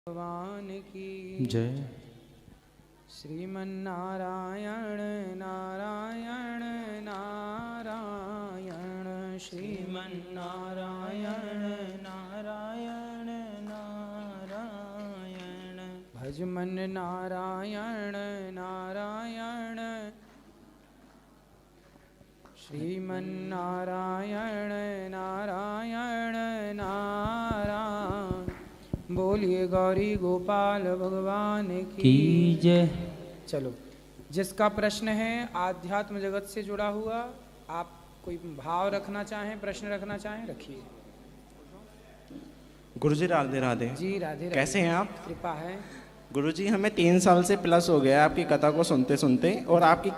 भगवान की जय। श्रीमन्नारायण नारायण नारायण श्रीमन्नारायण नारायण नारायण भजमन नारायण नारायण श्रीमन्नारायण नारायण नारायण। बोलिए गौरी गोपाल भगवान की जय। चलो, जिसका प्रश्न है आध्यात्म जगत से जुड़ा हुआ, आप कोई भाव रखना चाहें, प्रश्न रखना चाहें, रखिए। गुरुजी राधे राधे। जी राधे राधे। कैसे हैं आप? कृपा है गुरुजी, हमें 3 साल से प्लस हो गया आपकी कथा को सुनते सुनते, और आपकी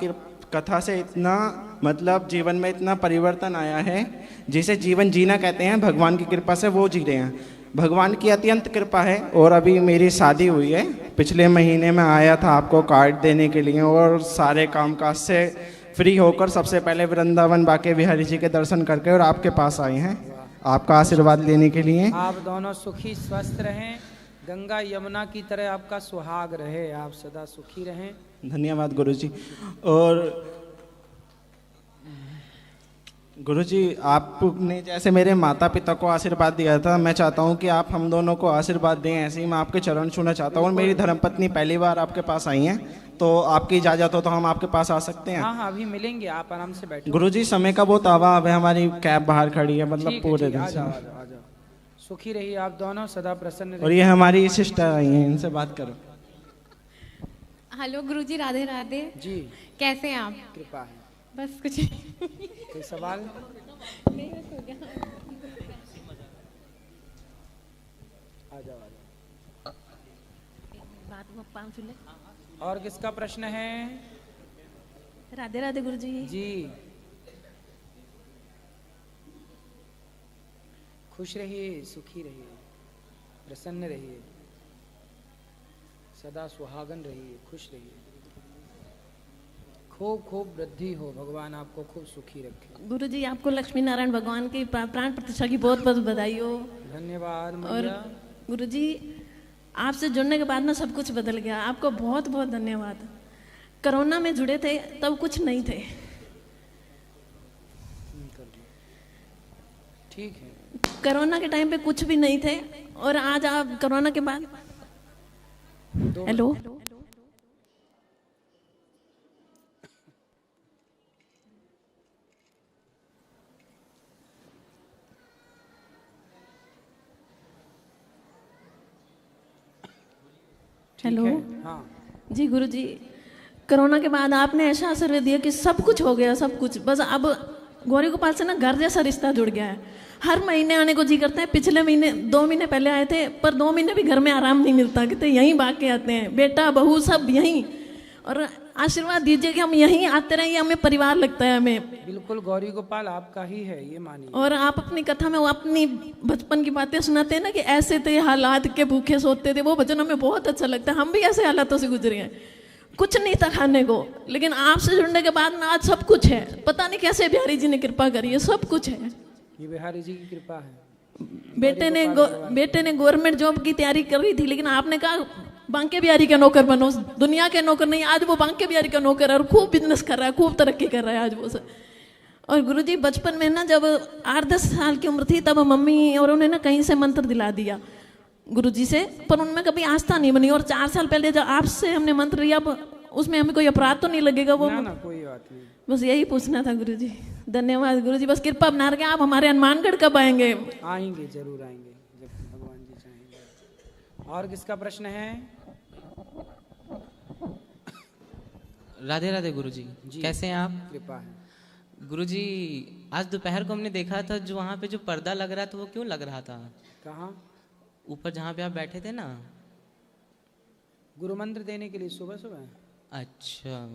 कथा से इतना मतलब जीवन में इतना परिवर्तन आया है, जिसे जीवन जीना कहते हैं, भगवान की कृपा से वो जी रहे हैं। भगवान की अत्यंत कृपा है। और अभी मेरी शादी हुई है, पिछले महीने में आया था आपको कार्ड देने के लिए, और सारे कामकाज से फ्री होकर सबसे पहले वृंदावन बाके बिहारी जी के दर्शन करके और आपके पास आए हैं आपका आशीर्वाद लेने के लिए। आप दोनों सुखी स्वस्थ रहें, गंगा यमुना की तरह आपका सुहाग रहे, आप सदा सुखी रहें। धन्यवाद गुरुजी। और गुरुजी, आपने जैसे मेरे माता पिता को आशीर्वाद दिया था, मैं चाहता हूं कि आप हम दोनों को आशीर्वाद दें। ऐसे ही मैं आपके चरण छूना चाहता हूं। और मेरी धर्मपत्नी पहली बार आपके पास आई हैं, तो आपकी इजाज़त हो तो हम आपके पास आ सकते हैं? हाँ हाँ, अभी मिलेंगे, आप आराम से बैठो। गुरुजी, समय का बहुत अभाव है, हमारी कैब बाहर खड़ी है, मतलब पूरे दिन आ से। जाओ, आ जाओ, आ जाओ। सुखी रहिए आप दोनों, सदा प्रसन्न रहिए। और ये हमारी सिस्टर आई हैं, इनसे बात करो। हेलो गुरुजी, राधे राधे। जी कैसे हैं आप? कृपा है। बस कुछ कोई सवाल? नहीं, बस हो गया। आ जाओ, आ जाओ। बात वो 500 ले। और किसका प्रश्न है? राधे राधे गुरुजी। जी, खुश रहिए, सुखी रहिए, प्रसन्न रहिए, सदा सुहागन रहिए, खुश रहिए, खूब खूब वृद्धि हो, भगवान आपको खूब सुखी रखे। गुरुजी, आपको लक्ष्मी नारायण भगवान की प्राण प्रतिष्ठा की बहुत बहुत बधाई हो। धन्यवाद और मैया। गुरुजी, आपसे जुड़ने के बाद ना सब कुछ बदल गया। आपको बहुत बहुत धन्यवाद। कोरोना में जुड़े थे तब कुछ नहीं थे। ठीक है। कोरोना के टाइम पे कुछ भी नहीं थे, और आज आप कोरोना के बाद हेलो हेलो। हाँ जी गुरुजी, कोरोना के बाद आपने ऐसा आशीर्वाद दिया कि सब कुछ हो गया, सब कुछ। बस अब गौरी गोपाल से ना घर जैसा रिश्ता जुड़ गया है। हर महीने आने को जी करता है। पिछले महीने 2 महीने पहले आए थे, पर 2 महीने भी घर में आराम नहीं मिलता, कहते यहीं भाग के आते हैं, बेटा बहू सब यहीं। और आशीर्वाद दीजिए कि हम यहीं आते रहें, हमें परिवार लगता है हमें। बिल्कुल, गौरी गोपाल आपका ही है, ये मानिए। और आप अपनी कथा में वो अपनी बचपन की बातें सुनाते हैं ना, कि ऐसे थे हालात के भूखे सोते थे, वो भजन हमें बहुत अच्छा लगता है। हम भी ऐसे हालातों से गुजरे हैं, कुछ नहीं था खाने को, लेकिन आपसे जुड़ने के बाद ना आज सब कुछ है। पता नहीं कैसे बिहारी जी ने कृपा करी है, सब कुछ है। ये बिहारी जी की कृपा है। बेटे ने गवर्नमेंट जॉब की तैयारी कर रही थी, लेकिन आपने कहा बांके बिहारी का नौकर बनो, दुनिया के नौकर नहीं। आज वो बांके बिहारी का नौकर है और खूब बिजनेस कर रहा है, खूब तरक्की कर रहा है आज वो। और गुरुजी, बचपन में ना जब 8-10 साल की उम्र थी, तब मम्मी और उन्हें ना कहीं से मंत्र दिला दिया गुरुजी से, पर उनमें कभी आस्था नहीं बनी। और 4 साल पहले जब आपसे हमने मंत्र लिया, उसमें हमें कोई अपराध तो नहीं लगेगा? वो ना कोई बात नहीं। बस यही पूछना था गुरुजी। धन्यवाद गुरुजी, बस कृपा बना रखे। आप हमारे हनुमानगढ़ कब आएंगे? आएंगे, जरूर आएंगे, जब भगवान जी चाहेंगे। और किसका प्रश्न है? राधे राधे गुरुजी। कैसे हैं आप? कृपा है। गुरुजी, आज दोपहर को हमने देखा था, जो वहाँ पे जो पर्दा लग रहा था, वो क्यों लग रहा था? कहाँ? ऊपर जहाँ पे आप बैठे थे ना। गुरु मंत्र देने के लिए सुबह सुबह। अच्छा,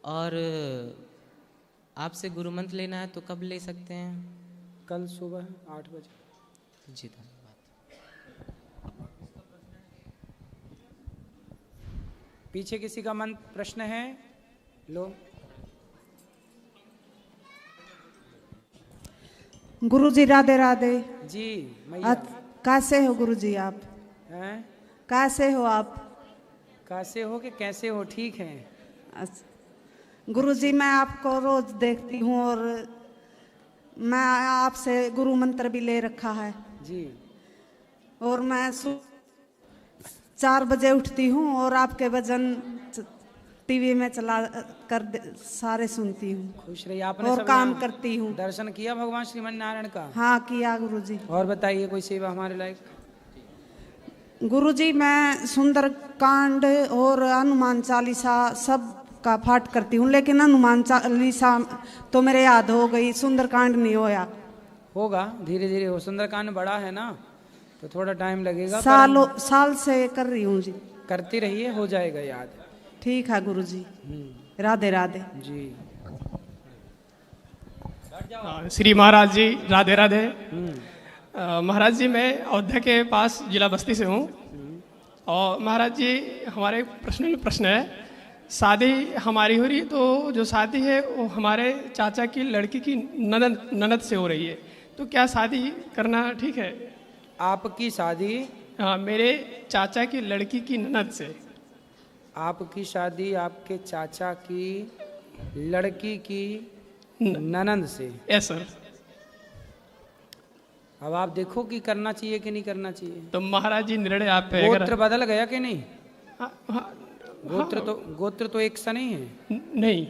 और आपसे गुरु मंत्र लेना है तो कब ले सकते हैं? कल सुबह 8 बजे। जी धन्यवाद। पीछे किसी का मंत्र प्रश्न है? लो। गुरुजी राधे राधे। जी मैया। कैसे हो गुरुजी आप? हैं? कैसे हो आप? कैसे हो कि कैसे हो? ठीक है। अच्छा। गुरुजी मैं आपको रोज देखती हूँ और मैं आपसे गुरु मंत्र भी ले रखा है जी। और मैं 4 बजे उठती हूँ और आपके भजन टीवी में चला कर सारे सुनती हूँ। खुश रहिए। आपने और सब काम यहाँ करती हूँ। दर्शन किया भगवान श्रीमन नारायण का? हाँ किया गुरुजी। और बताइए कोई सेवा हमारे लायक? गुरुजी मैं सुंदर कांड और हनुमान चालीसा सब का पाठ करती हूँ, लेकिन हनुमान चालीसा तो मेरे याद हो गई, सुंदर कांड नहीं होया। होगा धीरे धीरे हो। सुंदरकांड बड़ा है ना तो थोड़ा टाइम लगेगा। साल से कर रही हूँ जी। करती रहिए, हो जाएगा याद। ठीक है गुरुजी। राधे राधे जी। श्री महाराज जी राधे राधे। महाराज जी मैं अयोध्या के पास जिला बस्ती से हूँ और महाराज जी हमारे प्रश्न है, शादी हमारी हो रही है तो जो शादी है वो हमारे चाचा की लड़की की ननद से हो रही है, तो क्या शादी करना ठीक है? आपकी शादी? हाँ, मेरे चाचा की लड़की की ननद से। आपकी शादी आपके चाचा की लड़की की ननद से? Yes sir. अब आप देखो कि करना चाहिए कि नहीं करना चाहिए। तो महाराज जी निर्णय आप पे। गोत्र बदल गया कि नहीं? हाँ, गोत्र तो एक सा नहीं है। नहीं।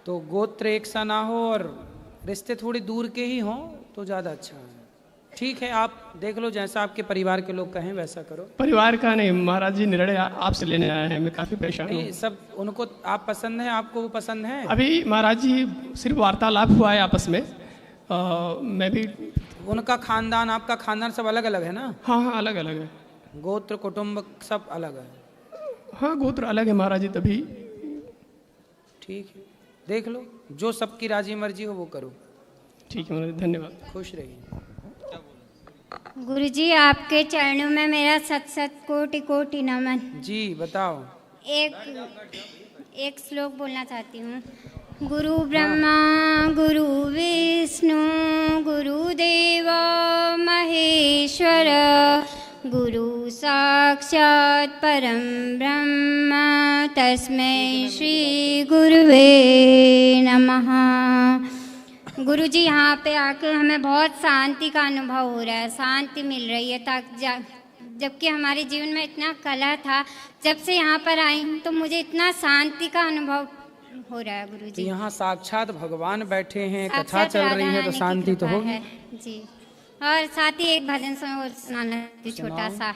तो गोत्र एक सा ना हो और रिश्ते थोड़ी दूर के ही हों तो ज़्यादा अच्छा है। ठीक है, आप देख लो जैसा आपके परिवार के लोग कहें वैसा करो। परिवार का नहीं महाराज जी, निर्णय आपसे लेने आए हैं, मैं काफी परेशान हूँ। सब उनको आप पसंद है, आपको वो पसंद है? अभी महाराज जी सिर्फ वार्तालाप हुआ है आपस में। मैं भी। उनका खानदान आपका खानदान सब अलग अलग है ना? हाँ हाँ अलग अलग है। गोत्र कुटुंब सब अलग है। हाँ गोत्र अलग है महाराज जी, तभी। ठीक है, देख लो जो सबकी राजी मर्जी हो वो करो। ठीक है महाराज, धन्यवाद। खुश रहिए। गुरुजी आपके चरणों में मेरा सत सत कोटि कोटि नमन। जी बताओ। एक श्लोक बोलना चाहती हूँ। गुरु ब्रह्मा गुरु विष्णु गुरुदेव महेश्वर गुरु साक्षात् परम ब्रह्म तस्मै श्री गुरुवे नमः। गुरुजी यहाँ पे आके हमें बहुत शांति का अनुभव हो रहा है, शांति मिल रही है। जबकि हमारे जीवन में इतना कलह था, जब से यहाँ पर आई हूँ तो मुझे इतना शांति का अनुभव हो रहा है गुरुजी। तो यहाँ साक्षात भगवान बैठे हैं, कथा चल रही है तो शांति तो होगी जी। और साथ ही एक भजन सुनाना छोटा सा।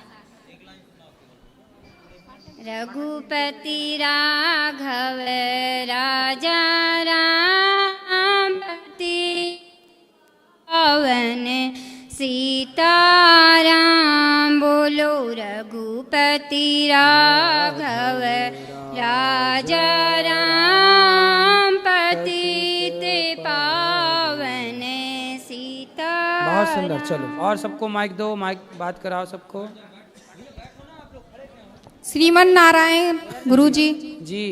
रघुपति राघव राजा राम पवन सीताराम बोलो रघुपति राघव राजा राम पतित पावन सीता। बहुत सुंदर। चलो और सबको माइक दो, माइक बात कराओ सबको। श्रीमन नारायण गुरुजी जी।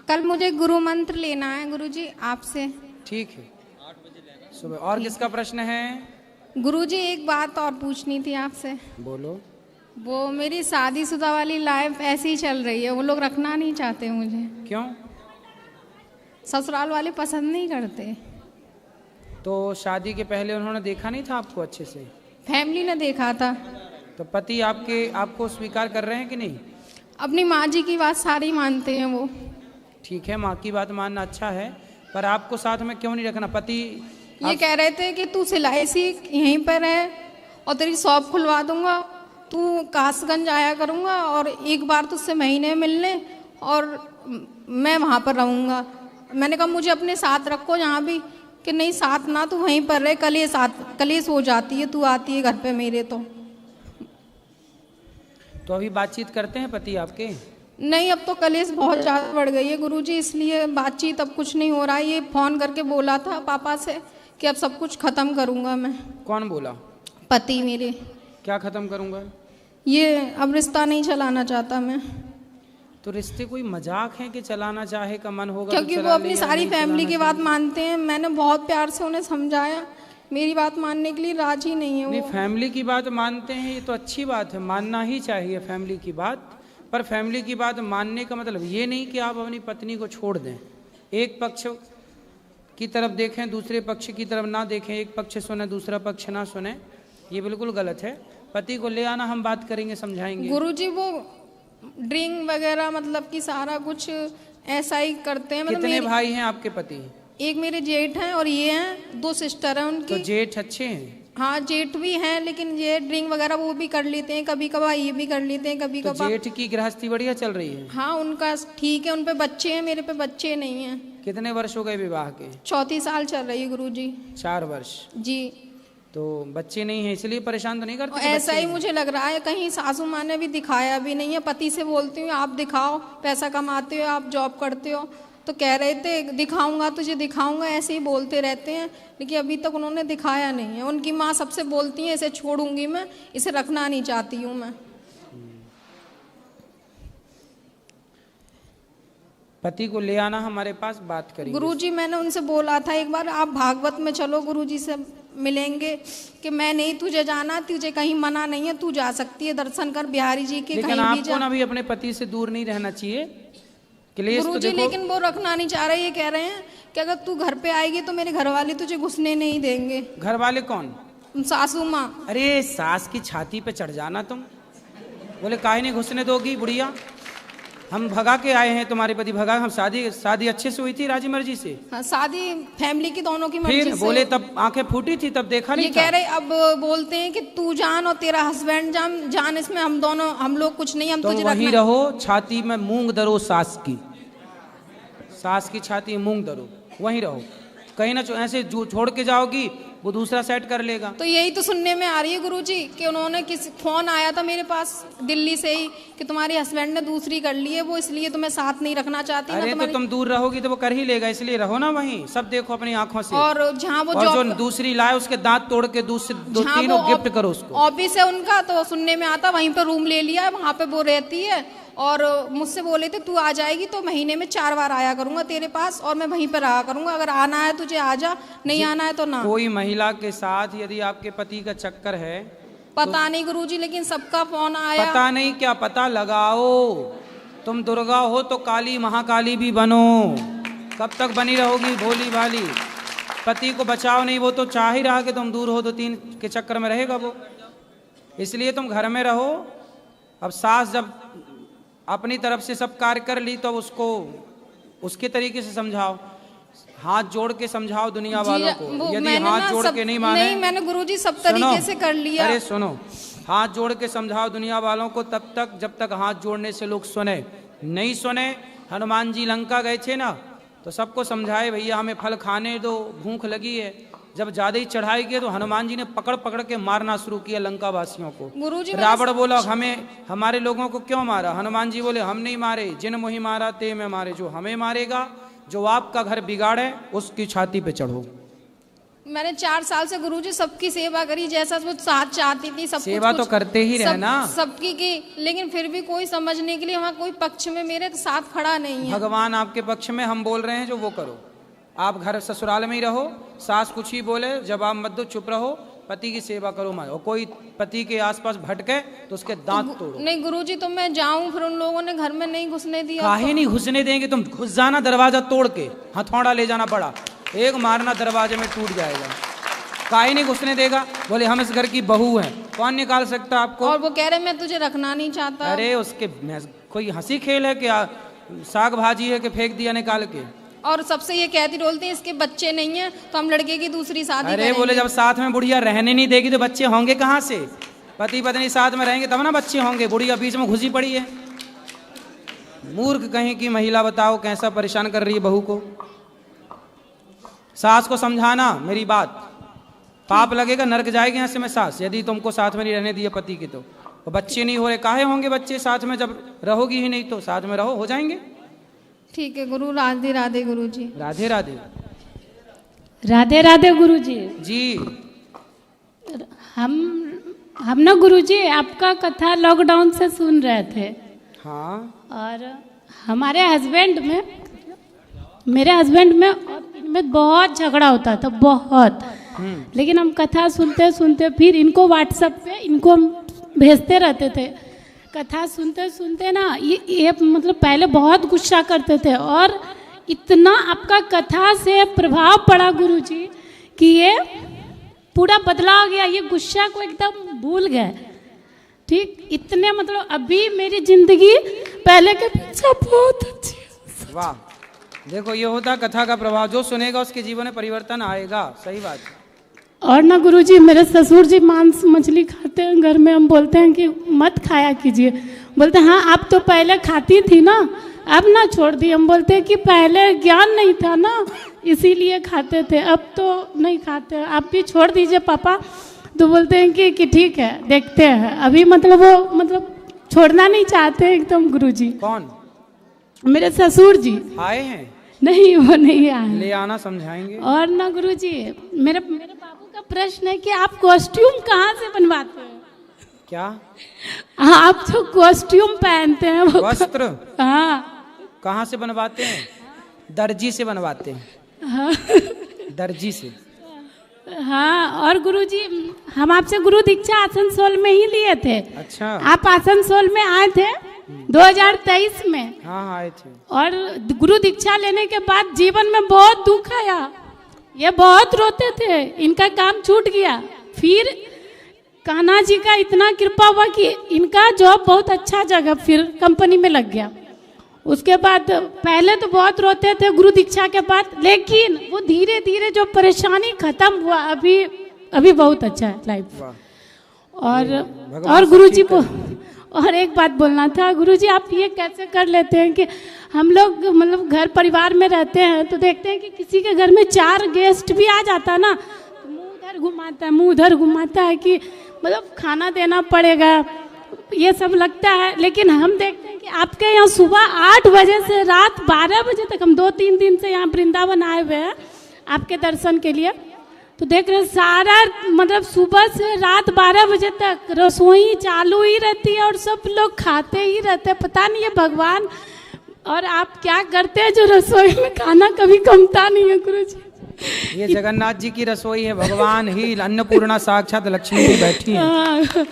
कल मुझे गुरु मंत्र लेना है गुरुजी आपसे। ठीक है, सुबह। और किसका प्रश्न है? गुरुजी एक बात और पूछनी थी आपसे। बोलो। वो मेरी शादीशुदा वाली लाइफ ऐसी ही चल रही है, वो लोग रखना नहीं चाहते मुझे। क्यों? ससुराल वाले पसंद नहीं करते। तो शादी के पहले उन्होंने देखा नहीं था आपको अच्छे से? फैमिली ने देखा था। तो पति आपको स्वीकार कर रहे हैं कि नहीं? अपनी माँ जी की बात सारी मानते हैं वो। ठीक है, माँ की बात मानना अच्छा है, पर आपको साथ में क्यों नहीं रखना? पति ये कह रहे थे कि तू सिलाई सीख, यहीं पर है और तेरी शॉप खुलवा दूंगा, तू कासगंज आया करूंगा और एक बार तुझसे महीने मिलने और मैं वहाँ पर रहूँगा। मैंने कहा मुझे अपने साथ रखो यहाँ भी, कि नहीं साथ ना, तू वहीं पर रहे, कलेश हो जाती है, तू आती है घर पे मेरे। तो अभी बातचीत करते हैं पति आपके? नहीं, अब तो कलेश बहुत ज़्यादा बढ़ गई है गुरुजी, इसलिए बातचीत अब कुछ नहीं हो रहा है। ये फ़ोन करके बोला था पापा से कि अब सब कुछ ख़त्म करूँगा मैं। कौन बोला? पति मेरे। क्या ख़त्म करूँगा? ये अब रिश्ता नहीं चलाना चाहता मैं। तो रिश्ते कोई मजाक है कि चलाना चाहे का मन होगा? क्योंकि वो अपनी सारी फैमिली की बात मानते हैं। मैंने बहुत प्यार से उन्हें समझाया, मेरी बात मानने के लिए राजी नहीं है नहीं, वो। फैमिली की बात मानते हैं, ये तो अच्छी बात है, मानना ही चाहिए फैमिली की बात। पर फैमिली की बात मानने का मतलब ये नहीं कि आप अपनी पत्नी को छोड़ दें। एक पक्ष की तरफ देखें, दूसरे पक्ष की तरफ ना देखें, एक पक्ष सुने दूसरा पक्ष ना सुने, ये बिल्कुल गलत है। पति को ले आना, हम बात करेंगे, समझाएंगे। गुरुजी वो ड्रिंक वगैरह मतलब कि सारा कुछ ऐसा ही करते हैं। मतलब कितने भाई हैं आपके पति? एक मेरे जेठ हैं और ये हैं, 2 सिस्टर हैं उनकी। तो जेठ अच्छे हैं? हाँ जेठ भी हैं, लेकिन ये ड्रिंक वगैरह वो भी कर लेते हैं, कभी कभार ये भी कर लेते हैं, कभी तो कभार। जेठ की गृहस्थी बढ़िया चल रही है? हाँ उनका ठीक है, उन पे बच्चे हैं, मेरे पे बच्चे नहीं हैं। कितने वर्ष हो गए विवाह के? 34 साल चल रही है गुरुजी। 4 वर्ष जी। तो बच्चे नहीं हैं, इसलिए परेशान तो नहीं करते? और ऐसा ही मुझे लग रहा है, कहीं सासू माँ ने भी दिखाया भी नहीं है। पति से बोलती हूँ आप दिखाओ, पैसा कमाते हो, आप जॉब करते हो, तो कह रहे थे दिखाऊंगा तुझे दिखाऊंगा, ऐसे ही बोलते रहते हैं, लेकिन अभी तक उन्होंने दिखाया नहीं है। उनकी माँ सबसे बोलती है इसे छोड़ूंगी मैं, इसे रखना नहीं चाहती हूँ मैं। पति को ले आना हमारे पास, बात करेंगे। गुरुजी मैंने उनसे बोला था एक बार आप भागवत में चलो, गुरुजी से मिलेंगे, कि मैं नहीं तुझे जाना, तुझे कहीं मना नहीं है, तू जा सकती है, दर्शन कर बिहारी जी के, लेकिन कहीं भी आपको ना भी अपने पति से दूर नहीं रहना चाहिए। क्लेश तो गुरुजी देखो, लेकिन वो रखना नहीं चाह रहे, ये कह रहे हैं कि अगर तू घर पे आएगी तो मेरे घर वाले तुझे घुसने नहीं देंगे। घर वाले कौन? सासू माँ। अरे सास की छाती पे चढ़ जाना तुम, बोले काहे नहीं घुसने दोगी बुढ़िया, हम भगा के आए हैं, तुम्हारे पति भगा, हम शादी अच्छे से हुई थी राजी मर्जी से। हाँ, शादी फैमिली की दोनों की मर्जी फिर से। बोले तब आंखें फूटी थी, तब देखा नहीं ये था। कह रहे अब बोलते हैं कि तू जान और तेरा हस्बैंड जान, इसमें हम लोग कुछ नहीं, हम तुम तुझे वहीं रखना। रहो, छाती में मूंग दरो, सास की छाती में मूंग दरो, वहीं रहो, कहीं ना ऐसे छोड़ के जाओगी वो दूसरा सेट कर लेगा। तो यही तो सुनने में आ रही है गुरुजी कि उन्होंने किसी फोन आया था मेरे पास दिल्ली से ही कि तुम्हारे हस्बैंड ने दूसरी कर ली है, वो इसलिए तुम्हें साथ नहीं रखना चाहती। अरे तो तुम दूर रहोगी तो वो कर ही लेगा, इसलिए रहो ना वहीं, सब देखो अपनी आंखों से। और जहाँ वो जो दूसरी लाए उसके दांत तोड़ के दो तीनों गिफ्ट करो उसको। ऑफिस है उनका, तो सुनने में आता वहीं पर रूम ले लिया, वहाँ पे वो रहती है, और मुझसे बोले थे तू आ जाएगी तो महीने में 4 बार आया करूंगा तेरे पास, और मैं वहीं पर रहा करूंगा, अगर आना है तुझे आ जा, नहीं आना है तो ना। कोई महिला के साथ यदि आपके पति का चक्कर है, पता नहीं गुरुजी, लेकिन सबका फोन आया। पता नहीं क्या, पता लगाओ। तुम दुर्गा हो तो काली महाकाली भी बनो, कब तक बनी रहोगी भोली भाली? पति को बचाओ नहीं, वो तो चाह ही रहा कि तुम दूर हो, 2-3 के चक्कर में रहेगा वो, इसलिए तुम घर में रहो। अब सास जब अपनी तरफ से सब कार्य कर ली तो उसको उसके तरीके से समझाओ, हाथ जोड़ के समझाओ दुनिया वालों को। यदि हाथ जोड़ के नहीं माने, नहीं मैंने गुरुजी सब तरीके से कर लिया। अरे सुनो, हाथ जोड़ के समझाओ दुनिया वालों को तब तक जब तक हाथ जोड़ने से लोग सुने, नहीं सुने। हनुमान जी लंका गए थे ना, तो सबको समझाए भैया हमें फल खाने दो, भूख लगी है। जब ज्यादा ही चढ़ाई की तो हनुमान जी ने पकड़ पकड़ के मारना शुरू किया लंका वासियों को। रावण बोला हमें हमारे लोगों को क्यों मारा? हनुमान जी बोले हम नहीं मारे, जिन मोहि मारा ते में मारे, जो हमें मारेगा, जो आपका घर बिगाड़े उसकी छाती पे चढ़ो। मैंने 4 साल से गुरुजी सबकी सेवा करी, जैसा वो साथ चाहती थी सब सेवा कुछ तो करते ही रहना सबकी की, लेकिन फिर भी कोई समझने के लिए वहाँ कोई पक्ष में मेरे साथ खड़ा नहीं है। भगवान आपके पक्ष में, हम बोल रहे हैं जो वो करो। आप घर ससुराल में ही रहो, सास कुछ ही बोले जवाब मत दो, चुप रहो, पति की सेवा करो मत। और कोई पति के आसपास भटके तो उसके दांत तोड़ो। नहीं गुरुजी तो मैं जाऊं, फिर उन लोगों ने घर में नहीं घुसने दिया। काहे नहीं घुसने देंगे? तुम घुस जाना दरवाजा तोड़ के, हथौड़ा ले जाना बड़ा, एक मारना दरवाजे में टूट जाएगा। काहे नहीं घुसने देगा? बोले हम इस घर की बहू हैं, कौन निकाल सकता आपको? और वो कह रहे मैं तुझे रखना नहीं चाहता। अरे उसके कोई हंसी खेल है क्या? साग भाजी है कि फेंक दिया निकाल के? और सबसे ये कहती बोलती है इसके बच्चे नहीं है तो हम लड़के की दूसरी शादी अरे करेंगे। बोले जब साथ में बुढ़िया रहने नहीं देगी तो बच्चे होंगे कहाँ से? पति पत्नी साथ में रहेंगे तब ना बच्चे होंगे, बुढ़िया बीच में घुसी पड़ी है। मूर्ख कहीं की महिला, बताओ कैसा परेशान कर रही है बहू को। सास को समझाना मेरी बात, पाप लगेगा, नरक जाएगी यहाँ से मैं सास, यदि तुमको साथ में नहीं रहने दिए पति की तो बच्चे नहीं हो रहे। काहे होंगे बच्चे साथ में? जब रहोगी ही नहीं तो साथ में रहो, हो जाएंगे। ठीक है गुरु, राधे राधे गुरु जी। राधे राधे। राधे राधे गुरु जी। जी हम ना गुरु जी आपका कथा लॉकडाउन से सुन रहे थे। हाँ। और हमारे हस्बैंड में, मेरे हस्बैंड में और इनमें बहुत झगड़ा होता था, बहुत। लेकिन हम कथा सुनते सुनते फिर इनको व्हाट्सएप पे इनको हम भेजते रहते थे। कथा सुनते सुनते ना ये मतलब पहले बहुत गुस्सा करते थे और इतना आपका कथा से प्रभाव पड़ा गुरुजी कि ये पूरा बदला हो गया, ये गुस्सा को एकदम भूल गए। ठीक, इतने मतलब अभी मेरी जिंदगी पहले के पीछे बहुत अच्छी है। वाह, देखो ये होता कथा का प्रभाव, जो सुनेगा उसके जीवन में परिवर्तन आएगा। सही बात। और ना गुरुजी मेरे ससुर जी मांस मछली खाते हैं घर में, हम बोलते हैं कि मत खाया कीजिए, बोलते हैं हाँ आप तो पहले खाती थी ना, अब ना छोड़ दी। हम बोलते हैं कि पहले ज्ञान नहीं था ना इसीलिए खाते थे, अब तो नहीं खाते, आप भी छोड़ दीजिए पापा। तो बोलते हैं कि ठीक है देखते हैं। अभी मतलब वो मतलब छोड़ना नहीं चाहते एकदम गुरुजी। कौन? मेरे ससुर जी आए हैं? नहीं, वो नहीं आए। ले आना, समझाएंगे। और ना गुरुजी मेरे बाबू का प्रश्न है कि आप कॉस्ट्यूम कहाँ से बनवाते हैं? क्या? हाँ, आप जो कॉस्ट्यूम पहनते हैं वो वस्त्र, हाँ कहाँ से बनवाते हैं? दर्जी से बनवाते हैं। हाँ दर्जी से। हाँ, और गुरुजी हम आपसे गुरु दीक्षा आसनसोल में ही लिए थे। अच्छा। आप आसनसोल में आए थे 2023 में। हाँ आए थे। और गुरु दीक्षा लेने के बाद जीवन में बहुत दुख आया, ये बहुत रोते थे, इनका काम छूट गया। फिर कान्हा जी का इतना कृपा हुआ कि इनका जॉब बहुत अच्छा जगह फिर कंपनी में लग गया। उसके बाद पहले तो बहुत रोते थे गुरु दीक्षा के बाद, लेकिन वो धीरे धीरे जो परेशानी खत्म हुआ, अभी बहुत अच्छा है लाइफ। और गुरुजी को और एक बात बोलना था, गुरुजी आप ये कैसे कर लेते हैं कि हम लोग मतलब घर परिवार में रहते हैं तो देखते हैं कि किसी के घर में 4 गेस्ट भी आ जाता ना, तो मुंह उधर घुमाता है, मुंह उधर घुमाता है कि मतलब खाना देना पड़ेगा, ये सब लगता है। लेकिन हम देखते हैं कि आपके यहाँ सुबह 8 बजे से रात 12 बजे तक, हम 2-3 दिन से यहाँ वृंदावन आए हुए हैं आपके दर्शन के लिए, तो देख रहे सारा मतलब सुबह से रात 12 बजे तक रसोई चालू ही रहती है और सब लोग खाते ही रहते हैं। पता नहीं है भगवान और आप क्या करते हैं जो रसोई में खाना कभी कमता नहीं है गुरुजी। ये जगन्नाथ जी की रसोई है, भगवान ही अन्नपूर्णा साक्षात लक्ष्मी जी बैठी है।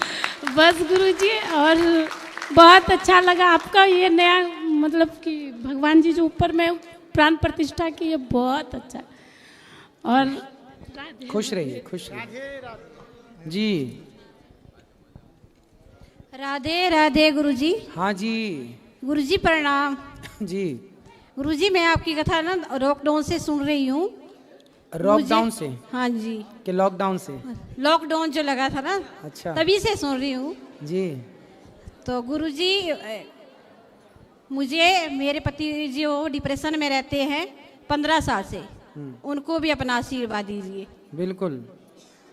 बस गुरुजी, और बहुत अच्छा लगा आपका ये नया मतलब कि भगवान जी जो ऊपर में प्राण प्रतिष्ठा की, ये बहुत अच्छा। और खुश रहिए, खुश रहिए जी। राधे राधे गुरुजी। हाँ जी गुरुजी प्रणाम जी। गुरुजी मैं आपकी कथा ना लॉकडाउन से सुन रही हूँ। लॉकडाउन से? हाँ जी। कि लॉकडाउन से? लॉकडाउन जो लगा था ना, अच्छा, तभी से सुन रही हूँ जी। तो गुरुजी मुझे मेरे पति जी वो डिप्रेशन में रहते हैं 15 साल से, उनको भी अपना आशीर्वाद दीजिए। बिल्कुल।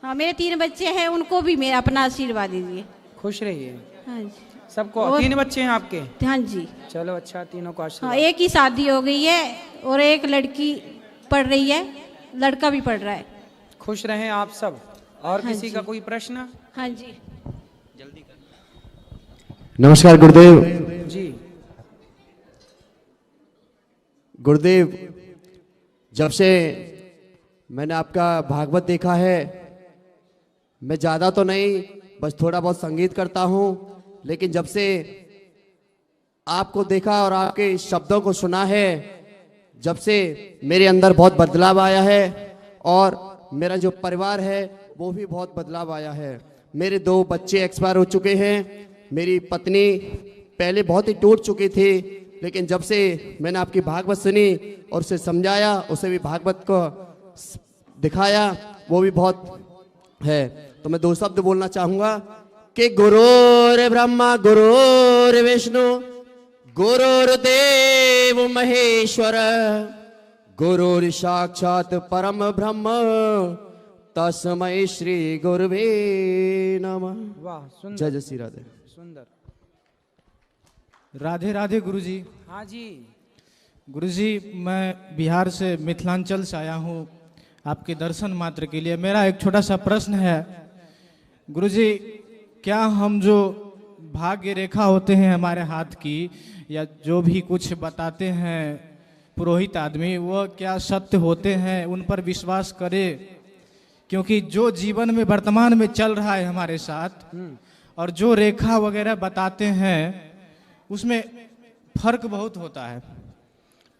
हाँ, मेरे 3 बच्चे हैं, उनको भी मेरा अपना आशीर्वाद दीजिए। खुश रहिए। हाँ जी। सबको 3 बच्चे हैं आपके? हाँ जी। चलो अच्छा, तीनों को आशीर्वाद। हाँ, एक ही शादी हो गई है और एक लड़की पढ़ रही है, लड़का भी पढ़ रहा है। खुश रहें आप सब। और हाँ किसी का कोई प्रश्न? हाँ जी। जल्दी कर। नमस्कार गुरुदेव जी। गुरुदेव, जब से मैंने आपका भागवत देखा है, मैं ज़्यादा तो नहीं, बस थोड़ा बहुत संगीत करता हूँ, लेकिन जब से आपको देखा और आपके शब्दों को सुना है, जब से मेरे अंदर बहुत बदलाव आया है और मेरा जो परिवार है वो भी बहुत बदलाव आया है। मेरे 2 बच्चे एक्सपायर हो चुके हैं, मेरी पत्नी पहले बहुत ही टूट चुकी थी, लेकिन जब से मैंने आपकी भागवत सुनी और उसे समझाया, उसे भी भागवत को दिखाया, वो भी बहुत है। तो मैं 2 शब्द बोलना चाहूँगा कि गुरुर् ब्रह्मा गुरुर् विष्णु गुरुर्देव महेश्वर गुरुर् साक्षात परम ब्रह्म तस्मै श्री गुरुवे नमः। वाह, सुंदर। जय जय श्री राधे। सुंदर। राधे राधे गुरुजी। हाँ जी। गुरुजी, मैं बिहार से मिथिलांचल से आया हूँ आपके दर्शन मात्र के लिए। मेरा एक छोटा सा प्रश्न है गुरुजी, क्या हम जो भाग्य रेखा होते हैं हमारे हाथ की, या जो भी कुछ बताते हैं पुरोहित आदमी, वो क्या सत्य होते हैं? उन पर विश्वास करें क्योंकि जो जीवन में वर्तमान में चल रहा है हमारे साथ और जो रेखा वगैरह बताते हैं उसमें फर्क बहुत होता है।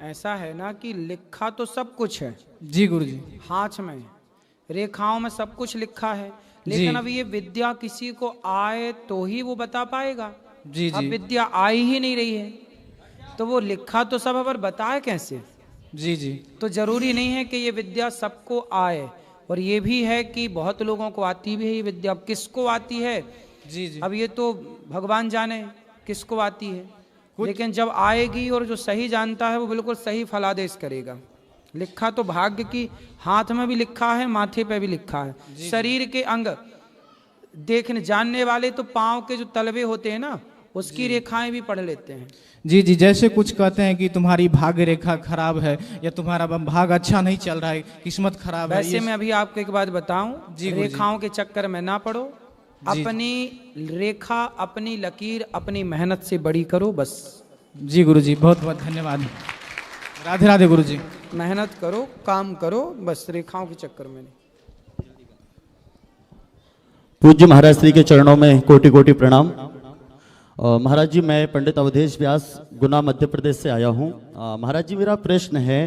ऐसा है ना कि लिखा तो सब कुछ है जी गुरुजी, हाथ में रेखाओं में सब कुछ लिखा है, लेकिन अब ये विद्या किसी को आए तो ही वो बता पाएगा। जी अब जी विद्या आई ही नहीं रही है तो वो लिखा तो सब है पर बताए कैसे। जी जी तो जरूरी नहीं है कि ये विद्या सबको आए, और ये भी है कि बहुत लोगों को आती भी है ये विद्या। अब किसको आती है जी जी अब ये तो भगवान जाने किसको आती है, लेकिन जब आएगी और जो सही जानता है वो बिल्कुल सही फलादेश करेगा। लिखा तो भाग्य की हाथ में भी लिखा है, माथे पे भी लिखा है, शरीर के अंग देखने जानने वाले तो पांव के जो तलवे होते हैं ना उसकी रेखाएं भी पढ़ लेते हैं। जी जी, जैसे कुछ कहते हैं कि तुम्हारी भाग्य रेखा खराब है या तुम्हारा भाग अच्छा नहीं चल रहा है, किस्मत खराब है। वैसे मैं अभी आपको एक बात बताऊं, रेखाओं के चक्कर में ना पड़ो, अपनी रेखा अपनी लकीर अपनी मेहनत से बड़ी करो बस। जी गुरुजी, बहुत बहुत धन्यवाद। राधे राधे गुरुजी। मेहनत करो, काम करो, बस रेखाओं के चक्कर में नहीं। पूज्य महाराज श्री के चरणों में कोटि कोटि प्रणाम। महाराज जी, मैं पंडित अवधेश व्यास गुना मध्य प्रदेश से आया हूँ। महाराज जी, मेरा प्रश्न है,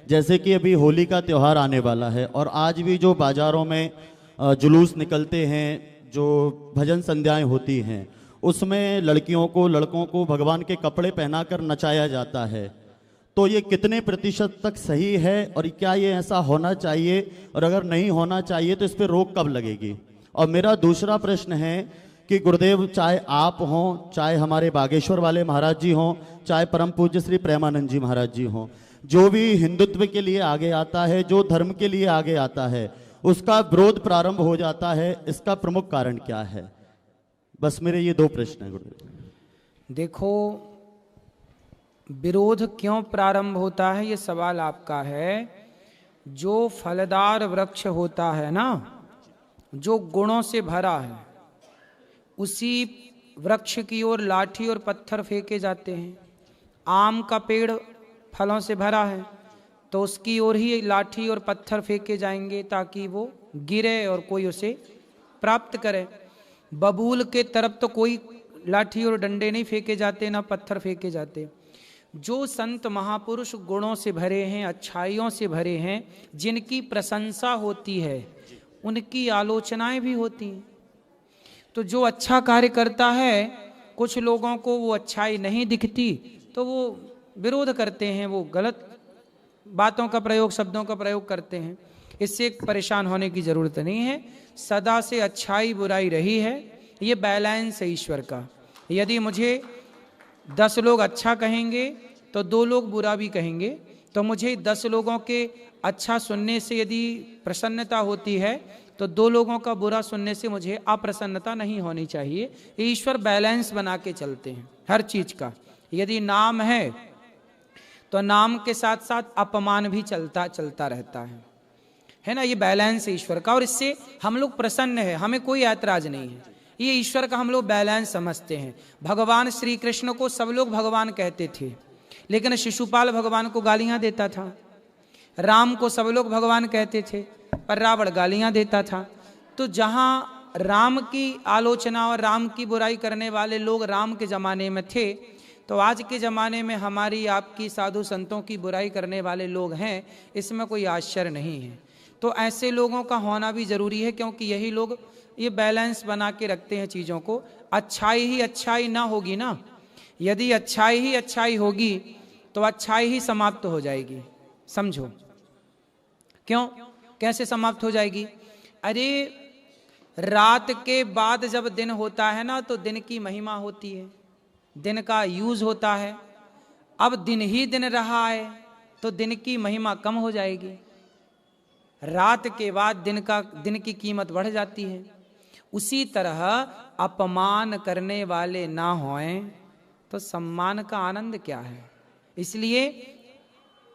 जैसे कि अभी होली का त्यौहार आने वाला है और आज भी जो बाजारों में जुलूस निकलते हैं, जो भजन संध्याएं होती हैं, उसमें लड़कियों को लड़कों को भगवान के कपड़े पहनाकर नचाया जाता है, तो ये कितने प्रतिशत तक सही है और क्या ये ऐसा होना चाहिए, और अगर नहीं होना चाहिए तो इस पर रोक कब लगेगी? और मेरा दूसरा प्रश्न है कि गुरुदेव, चाहे आप हों, चाहे हमारे बागेश्वर वाले महाराज जी हों, चाहे परम पूज्य श्री प्रेमानंद जी महाराज जी हों, जो भी हिंदुत्व के लिए आगे आता है, जो धर्म के लिए आगे आता है, उसका विरोध प्रारंभ हो जाता है, इसका प्रमुख कारण क्या है? बस मेरे ये दो प्रश्न हैं गुरुदेव। देखो, विरोध क्यों प्रारंभ होता है ये सवाल आपका है। जो फलदार वृक्ष होता है ना, जो गुणों से भरा है, उसी वृक्ष की ओर लाठी और पत्थर फेंके जाते हैं। आम का पेड़ फलों से भरा है तो उसकी ओर ही लाठी और पत्थर फेंके जाएंगे ताकि वो गिरे और कोई उसे प्राप्त करे। बबूल के तरफ तो कोई लाठी और डंडे नहीं फेंके जाते, ना पत्थर फेंके जाते। जो संत महापुरुष गुणों से भरे हैं, अच्छाइयों से भरे हैं, जिनकी प्रशंसा होती है, उनकी आलोचनाएं भी होती हैं। तो जो अच्छा कार्य करता है, कुछ लोगों को वो अच्छाई नहीं दिखती तो वो विरोध करते हैं, वो गलत बातों का प्रयोग, शब्दों का प्रयोग करते हैं। इससे परेशान होने की जरूरत नहीं है। सदा से अच्छाई बुराई रही है, ये बैलेंस है ईश्वर का। यदि मुझे 10 लोग अच्छा कहेंगे तो 2 लोग बुरा भी कहेंगे, तो मुझे 10 लोगों के अच्छा सुनने से यदि प्रसन्नता होती है तो 2 लोगों का बुरा सुनने से मुझे अप्रसन्नता नहीं होनी चाहिए। ईश्वर बैलेंस बना के चलते हैं हर चीज का। यदि नाम है तो नाम के साथ साथ अपमान भी चलता रहता है ना। ये बैलेंस है ईश्वर का और इससे हम लोग प्रसन्न है, हमें कोई ऐतराज नहीं है। ये ईश्वर का हम लोग बैलेंस समझते हैं। भगवान श्री कृष्ण को सब लोग भगवान कहते थे, लेकिन शिशुपाल भगवान को गालियां देता था। राम को सब लोग भगवान कहते थे, पर रावण गालियां देता था। तो जहां राम की आलोचना और राम की बुराई करने वाले लोग राम के जमाने में थे, तो आज के ज़माने में हमारी आपकी साधु संतों की बुराई करने वाले लोग हैं। इसमें कोई आश्चर्य नहीं है। तो ऐसे लोगों का होना भी ज़रूरी है, क्योंकि यही लोग ये बैलेंस बना के रखते हैं चीज़ों को। अच्छाई ही अच्छाई ना होगी ना, यदि अच्छाई ही अच्छाई होगी तो अच्छाई ही समाप्त हो जाएगी। समझो क्यों, कैसे समाप्त हो जाएगी? अरे रात के बाद जब दिन होता है ना, तो दिन की महिमा होती है, दिन का यूज होता है। अब दिन ही दिन रहा है तो दिन की महिमा कम हो जाएगी। रात के बाद दिन की कीमत बढ़ जाती है। उसी तरह अपमान करने वाले ना होएं तो सम्मान का आनंद क्या है। इसलिए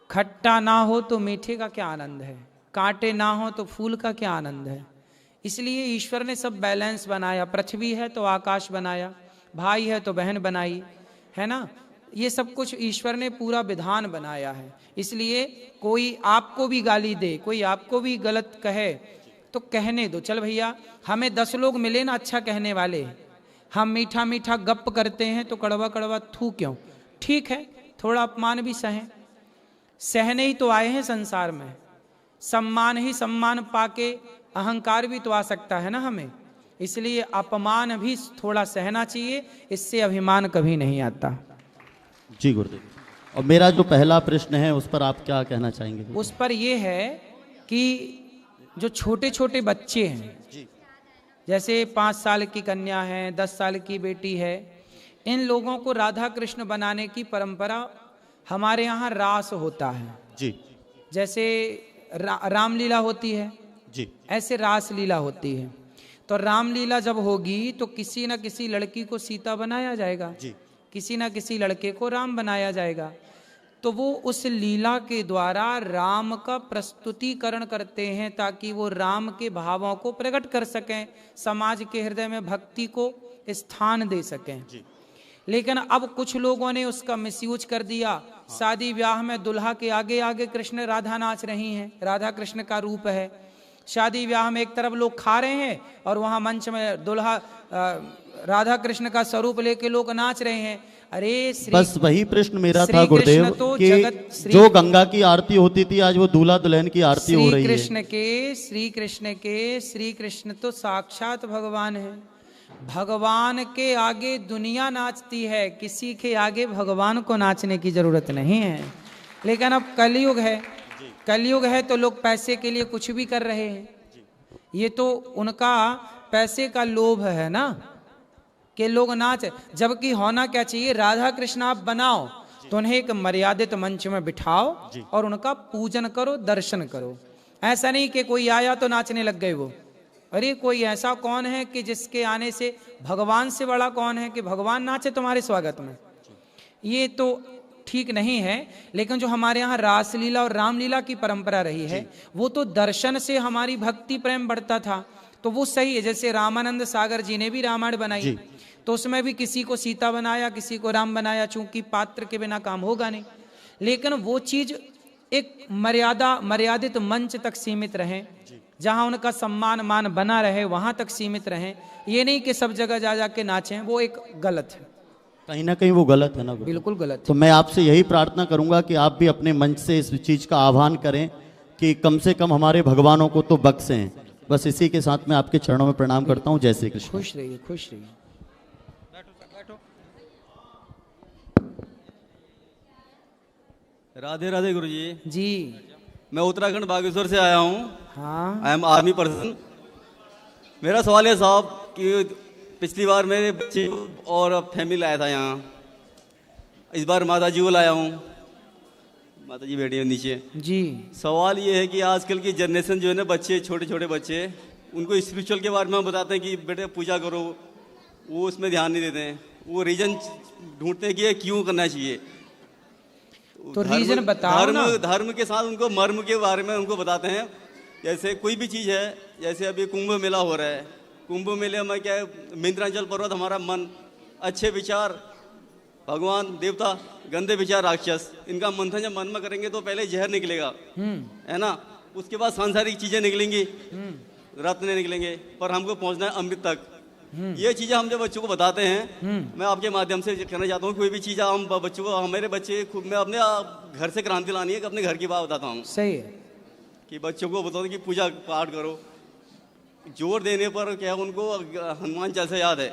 खट्टा ना हो तो मीठे का क्या आनंद है, कांटे ना हो तो फूल का क्या आनंद है। इसलिए ईश्वर ने सब बैलेंस बनाया। पृथ्वी है तो आकाश बनाया, भाई है तो बहन बनाई, है ना। ये सब कुछ ईश्वर ने पूरा विधान बनाया है। इसलिए कोई आपको भी गाली दे, कोई आपको भी गलत कहे, तो कहने दो, चल भैया हमें 10 लोग मिले ना अच्छा कहने वाले, हम मीठा मीठा गप करते हैं तो कड़वा कड़वा थू क्यों, ठीक है थोड़ा अपमान भी सहें, सहने ही तो आए हैं संसार में, सम्मान ही सम्मान पाके अहंकार भी तो आ सकता है ना हमें, इसलिए अपमान भी थोड़ा सहना चाहिए, इससे अभिमान कभी नहीं आता। जी गुरुदेव, और मेरा जो पहला प्रश्न है उस पर आप क्या कहना चाहेंगे? उस पर यह है कि जो छोटे छोटे बच्चे हैं, जैसे 5 साल की कन्या है, 10 साल की बेटी है, इन लोगों को राधा कृष्ण बनाने की परंपरा हमारे यहाँ रास होता है जी, जैसे रामलीला होती है जी, ऐसे रास लीला होती है। तो रामलीला जब होगी तो किसी न किसी लड़की को सीता बनाया जाएगा जी, किसी न किसी लड़के को राम बनाया जाएगा, तो वो उस लीला के द्वारा राम का प्रस्तुतिकरण करते हैं ताकि वो राम के भावों को प्रकट कर सकें, समाज के हृदय में भक्ति को स्थान दे सकें जी। लेकिन अब कुछ लोगों ने उसका मिसयूज कर दिया, शादी ब्याह में दुल्हा के आगे आगे कृष्ण राधा नाच रही हैं, राधा कृष्ण का रूप है, शादी ब्याह में एक तरफ लोग खा रहे हैं और वहां मंच में दुल्हा राधा कृष्ण का स्वरूप लेके लोग नाच रहे हैं। अरे बस वही प्रश्न मेरा था गुरुदेव कि जो गंगा की आरती होती थी आज वो दूल्हा दुल्हन की आरती हो रही है। श्री कृष्ण तो साक्षात भगवान है, भगवान के आगे दुनिया नाचती है, किसी के आगे भगवान को नाचने की जरूरत नहीं है। लेकिन अब कलयुग है, कलयुग है तो लोग पैसे के लिए कुछ भी कर रहे हैं, ये तो उनका पैसे का लोभ है ना कि लोग नाच, जबकि होना क्या चाहिए, राधा कृष्ण आप बनाओ तो उन्हें एक मर्यादित मंच में बिठाओ और उनका पूजन करो, दर्शन करो। ऐसा नहीं कि कोई आया तो नाचने लग गए वो, अरे कोई ऐसा कौन है कि जिसके आने से भगवान से बड़ा कौन है कि भगवान नाचे तुम्हारे स्वागत में, ये तो ठीक नहीं है। लेकिन जो हमारे यहाँ रासलीला और रामलीला की परंपरा रही है वो तो दर्शन से हमारी भक्ति प्रेम बढ़ता था, तो वो सही है। जैसे रामानंद सागर जी ने भी रामायण बनाई तो उसमें भी किसी को सीता बनाया, किसी को राम बनाया, चूंकि पात्र के बिना काम होगा नहीं। लेकिन वो चीज एक मर्यादित मंच तक सीमित रहे, जहां उनका सम्मान मान बना रहे वहां तक सीमित रहे, ये नहीं कि सब जगह जा जाके नाचें, वो एक गलत है, कहीं ना कहीं वो गलत है ना, बिल्कुल गलत। तो मैं आपसे यही प्रार्थना करूंगा कि आप भी अपने मंच से इस चीज का आह्वान करें कि कम से कम हमारे भगवानों को तो बख्शें। बस इसी के साथ मैं आपके चरणों में प्रणाम करता हूँ। जय श्री कृष्ण। खुश रहिए, खुश रहिए। राधे राधे गुरुजी। जी मैं उत्तराखंड बागेश्वर से आया हूँ। हाँ, आई एम आर्मी पर्सन। मेरा सवाल है साहब कि पिछली बार मेरे बच्चे और फैमिली लाया था यहाँ, इस बार माता जी को लाया हूँ, माता जी बैठी है नीचे जी। सवाल ये है कि आजकल की जनरेशन जो है ना, बच्चे छोटे छोटे बच्चे, उनको स्पिरिचुअल के बारे में बताते हैं कि बेटे पूजा करो, वो उसमें ध्यान नहीं देते हैं, वो रीजन ढूंढते हैं कि क्यों करना चाहिए। तो रीजन बताओ ना। धर्म के साथ उनको मर्म के बारे में उनको बताते हैं। जैसे कोई भी चीज़ है, जैसे अभी कुंभ मेला हो रहा है, कुंभ मेले में क्या है, विंध्याचल पर्वत हमारा मन, अच्छे विचार भगवान देवता, गंदे विचार राक्षस, इनका मंथन जब मन में करेंगे तो पहले जहर निकलेगा, है ना, उसके बाद सांसारिक चीजें निकलेंगी, रत्न निकलेंगे, पर हमको पहुंचना है अमृत तक। ये चीजें हम जब बच्चों को बताते हैं, मैं आपके माध्यम से कहना चाहता हूँ, कोई भी चीज हम बच्चों को, हमारे बच्चे खुद, मैं अपने घर से क्रांति लानी है कि अपने घर की बात बताता हूँ। सही है कि बच्चों को बताओ कि पूजा पाठ करो, जोर देने पर क्या उनको हनुमान चालीसा याद है,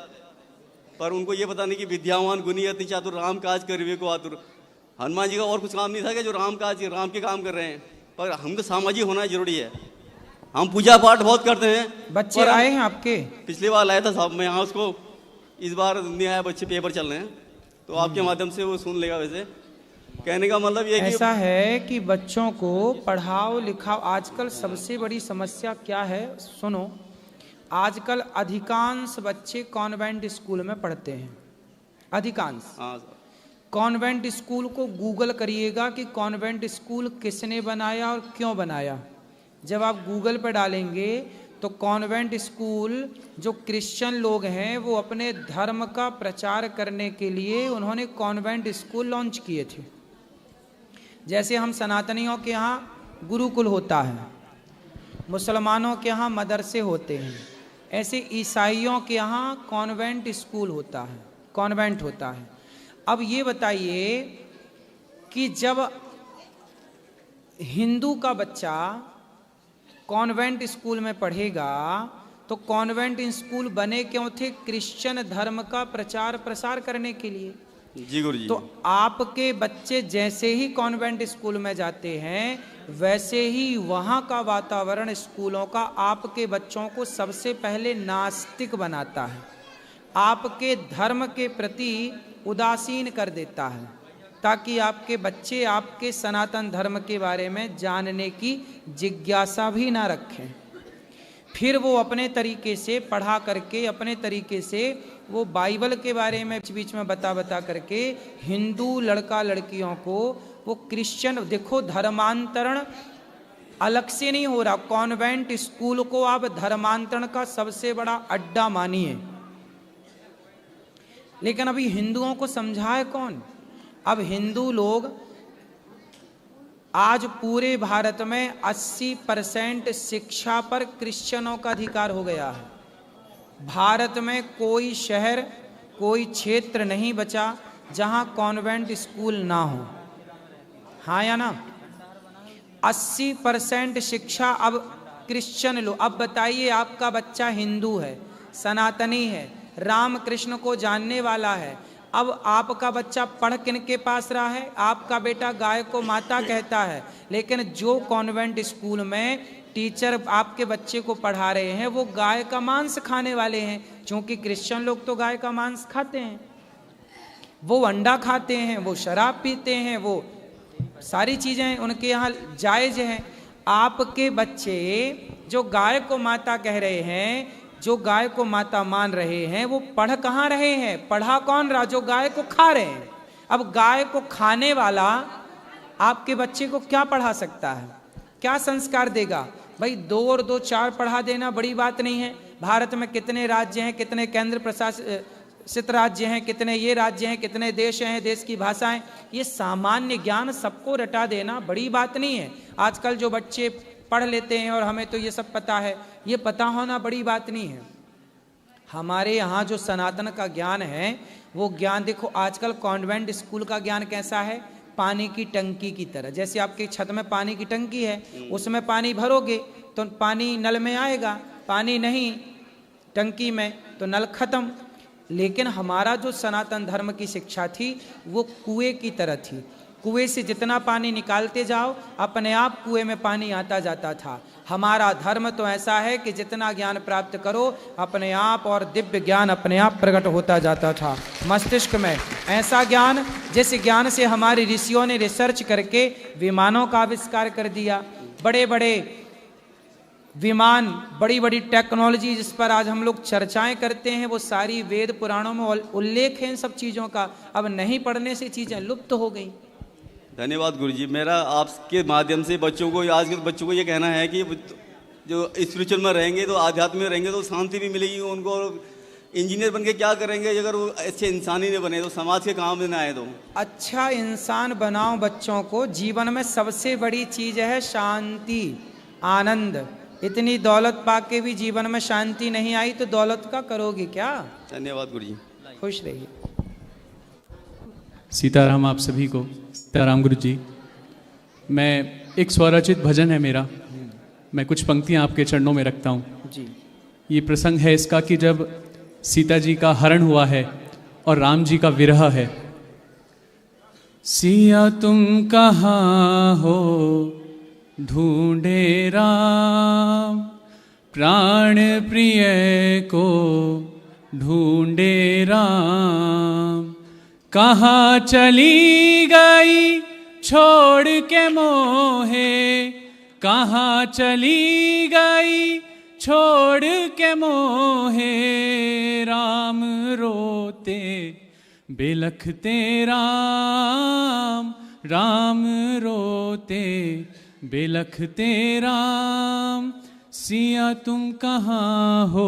पर उनको ये पता नहीं कि विद्यावान गुनी अति चातुर राम काज करिवे को आतुर। हनुमान जी का और कुछ काम नहीं था कि जो राम के काम कर रहे हैं, पर हमको सामाजिक होना जरूरी है। हम पूजा पाठ बहुत करते हैं। बच्चे आए हैं आपके? पिछली बार लाया था साहब मैं यहाँ, उसको इस बार नहीं आया, बच्चे पेपर चल रहे हैं, तो आपके माध्यम से वो सुन लेगा। वैसे कहने का मतलब ये ऐसा है कि बच्चों को पढ़ाओ लिखाओ। आजकल सबसे बड़ी समस्या क्या है सुनो, आजकल अधिकांश बच्चे कॉन्वेंट स्कूल में पढ़ते हैं, अधिकांश। कॉन्वेंट स्कूल को गूगल करिएगा कि कॉन्वेंट स्कूल किसने बनाया और क्यों बनाया। जब आप गूगल पर डालेंगे तो कॉन्वेंट स्कूल जो क्रिश्चियन लोग हैं वो अपने धर्म का प्रचार करने के लिए उन्होंने कॉन्वेंट स्कूल लॉन्च किए थे। जैसे हम सनातनियों के यहाँ गुरुकुल होता है, मुसलमानों के यहाँ मदरसे होते हैं, ऐसे ईसाइयों के यहाँ कॉन्वेंट स्कूल होता है, कॉन्वेंट होता है। अब ये बताइए कि जब हिंदू का बच्चा कॉन्वेंट स्कूल में पढ़ेगा तो कॉन्वेंट स्कूल बने क्यों थे? क्रिश्चियन धर्म का प्रचार प्रसार करने के लिए। जी गुरुजी। तो आपके बच्चे जैसे ही कॉन्वेंट स्कूल में जाते हैं वैसे ही वहाँ का वातावरण स्कूलों का आपके बच्चों को सबसे पहले नास्तिक बनाता है, आपके धर्म के प्रति उदासीन कर देता है, ताकि आपके बच्चे आपके सनातन धर्म के बारे में जानने की जिज्ञासा भी ना रखें। फिर वो अपने तरीके से पढ़ा करके, अपने तरीके से वो बाइबल के बारे में बीच बीच में बता करके हिंदू लड़का लड़कियों को वो क्रिश्चियन, देखो धर्मांतरण अलग से नहीं हो रहा, कॉन्वेंट स्कूल को आप धर्मांतरण का सबसे बड़ा अड्डा मानिए। लेकिन अभी हिंदुओं को समझाए कौन? अब हिंदू लोग आज पूरे भारत में 80% शिक्षा पर क्रिश्चियनों का अधिकार हो गया है। भारत में कोई शहर, कोई क्षेत्र नहीं बचा जहां कॉन्वेंट स्कूल ना हो, हाँ या ना? 80% शिक्षा अब क्रिश्चियन लो। अब बताइए, आपका बच्चा हिंदू है, सनातनी है, राम कृष्ण को जानने वाला है, अब आपका बच्चा पढ़ किन के पास रहा है? आपका बेटा गाय को माता कहता है, लेकिन जो कॉन्वेंट स्कूल में टीचर आपके बच्चे को पढ़ा रहे हैं वो गाय का मांस खाने वाले हैं, क्योंकि क्रिश्चियन लोग तो गाय का मांस खाते हैं, वो अंडा खाते हैं, वो शराब पीते हैं, वो सारी चीज़ें उनके यहाँ जायज़ हैं। आपके बच्चे जो गाय को माता कह रहे हैं, जो गाय को माता मान रहे हैं, वो पढ़ कहाँ रहे हैं? पढ़ा कौन रहा? जो गाय को खा रहे हैं। अब गाय को खाने वाला आपके बच्चे को क्या पढ़ा सकता है? क्या संस्कार देगा? भाई 2 और 2 4 पढ़ा देना बड़ी बात नहीं है। भारत में कितने राज्य हैं, कितने केंद्र प्रशासित राज्य हैं, कितने ये राज्य हैं, कितने देश हैं, देश की भाषाएं, ये सामान्य ज्ञान सबको रटा देना बड़ी बात नहीं है। आजकल जो बच्चे पढ़ लेते हैं और हमें तो ये सब पता है, ये पता होना बड़ी बात नहीं है। हमारे यहाँ जो सनातन का ज्ञान है वो ज्ञान, देखो आजकल कॉन्वेंट स्कूल का ज्ञान कैसा है? पानी की टंकी की तरह। जैसे आपके छत में पानी की टंकी है, उसमें पानी भरोगे तो पानी नल में आएगा, पानी नहीं टंकी में तो नल खत्म। लेकिन हमारा जो सनातन धर्म की शिक्षा थी वो कुएं की तरह थी। कुएं से जितना पानी निकालते जाओ अपने आप कुएं में पानी आता जाता था। हमारा धर्म तो ऐसा है कि जितना ज्ञान प्राप्त करो अपने आप और दिव्य ज्ञान अपने आप प्रकट होता जाता था मस्तिष्क में। ऐसा ज्ञान जिस ज्ञान से हमारे ऋषियों ने रिसर्च करके विमानों का आविष्कार कर दिया, बड़े बड़े विमान, बड़ी बड़ी टेक्नोलॉजी जिस पर आज हम लोग चर्चाएं करते हैं, वो सारी वेद पुराणों में उल्लेख है इन सब चीज़ों का। अब नहीं पढ़ने से चीज़ें लुप्त हो गई। धन्यवाद गुरुजी। मेरा आपके माध्यम से बच्चों को, आज के बच्चों को ये कहना है कि जो स्पिरिचुअल में रहेंगे तो आध्यात्म में रहेंगे तो शांति भी मिलेगी उनको। इंजीनियर बन के क्या करेंगे अगर वो अच्छे इंसान ही नहीं बने, तो समाज के काम में ना आए। तो अच्छा इंसान बनाओ बच्चों को। जीवन में सबसे बड़ी चीज़ है शांति, आनंद। इतनी दौलत पाके भी जीवन में शांति नहीं आई तो दौलत का करोगे क्या? धन्यवाद गुरुजी। खुश रहिए। सीताराम आप सभी को। सीताराम गुरु जी। मैं एक स्वरचित भजन है मेरा, मैं कुछ पंक्तियां आपके चरणों में रखता हूँ जी। ये प्रसंग है इसका कि जब सीता जी का हरण हुआ है और राम जी का विरह है। सिया तुम कहाँ हो ढूंढे राम, प्राण प्रिय को ढूंढे राम, कहाँ चली गई छोड़ के मोहे, कहाँ चली गई छोड़ के मोहे, राम रोते बिलखते राम, राम रोते बिलखते राम, सिया तुम कहाँ हो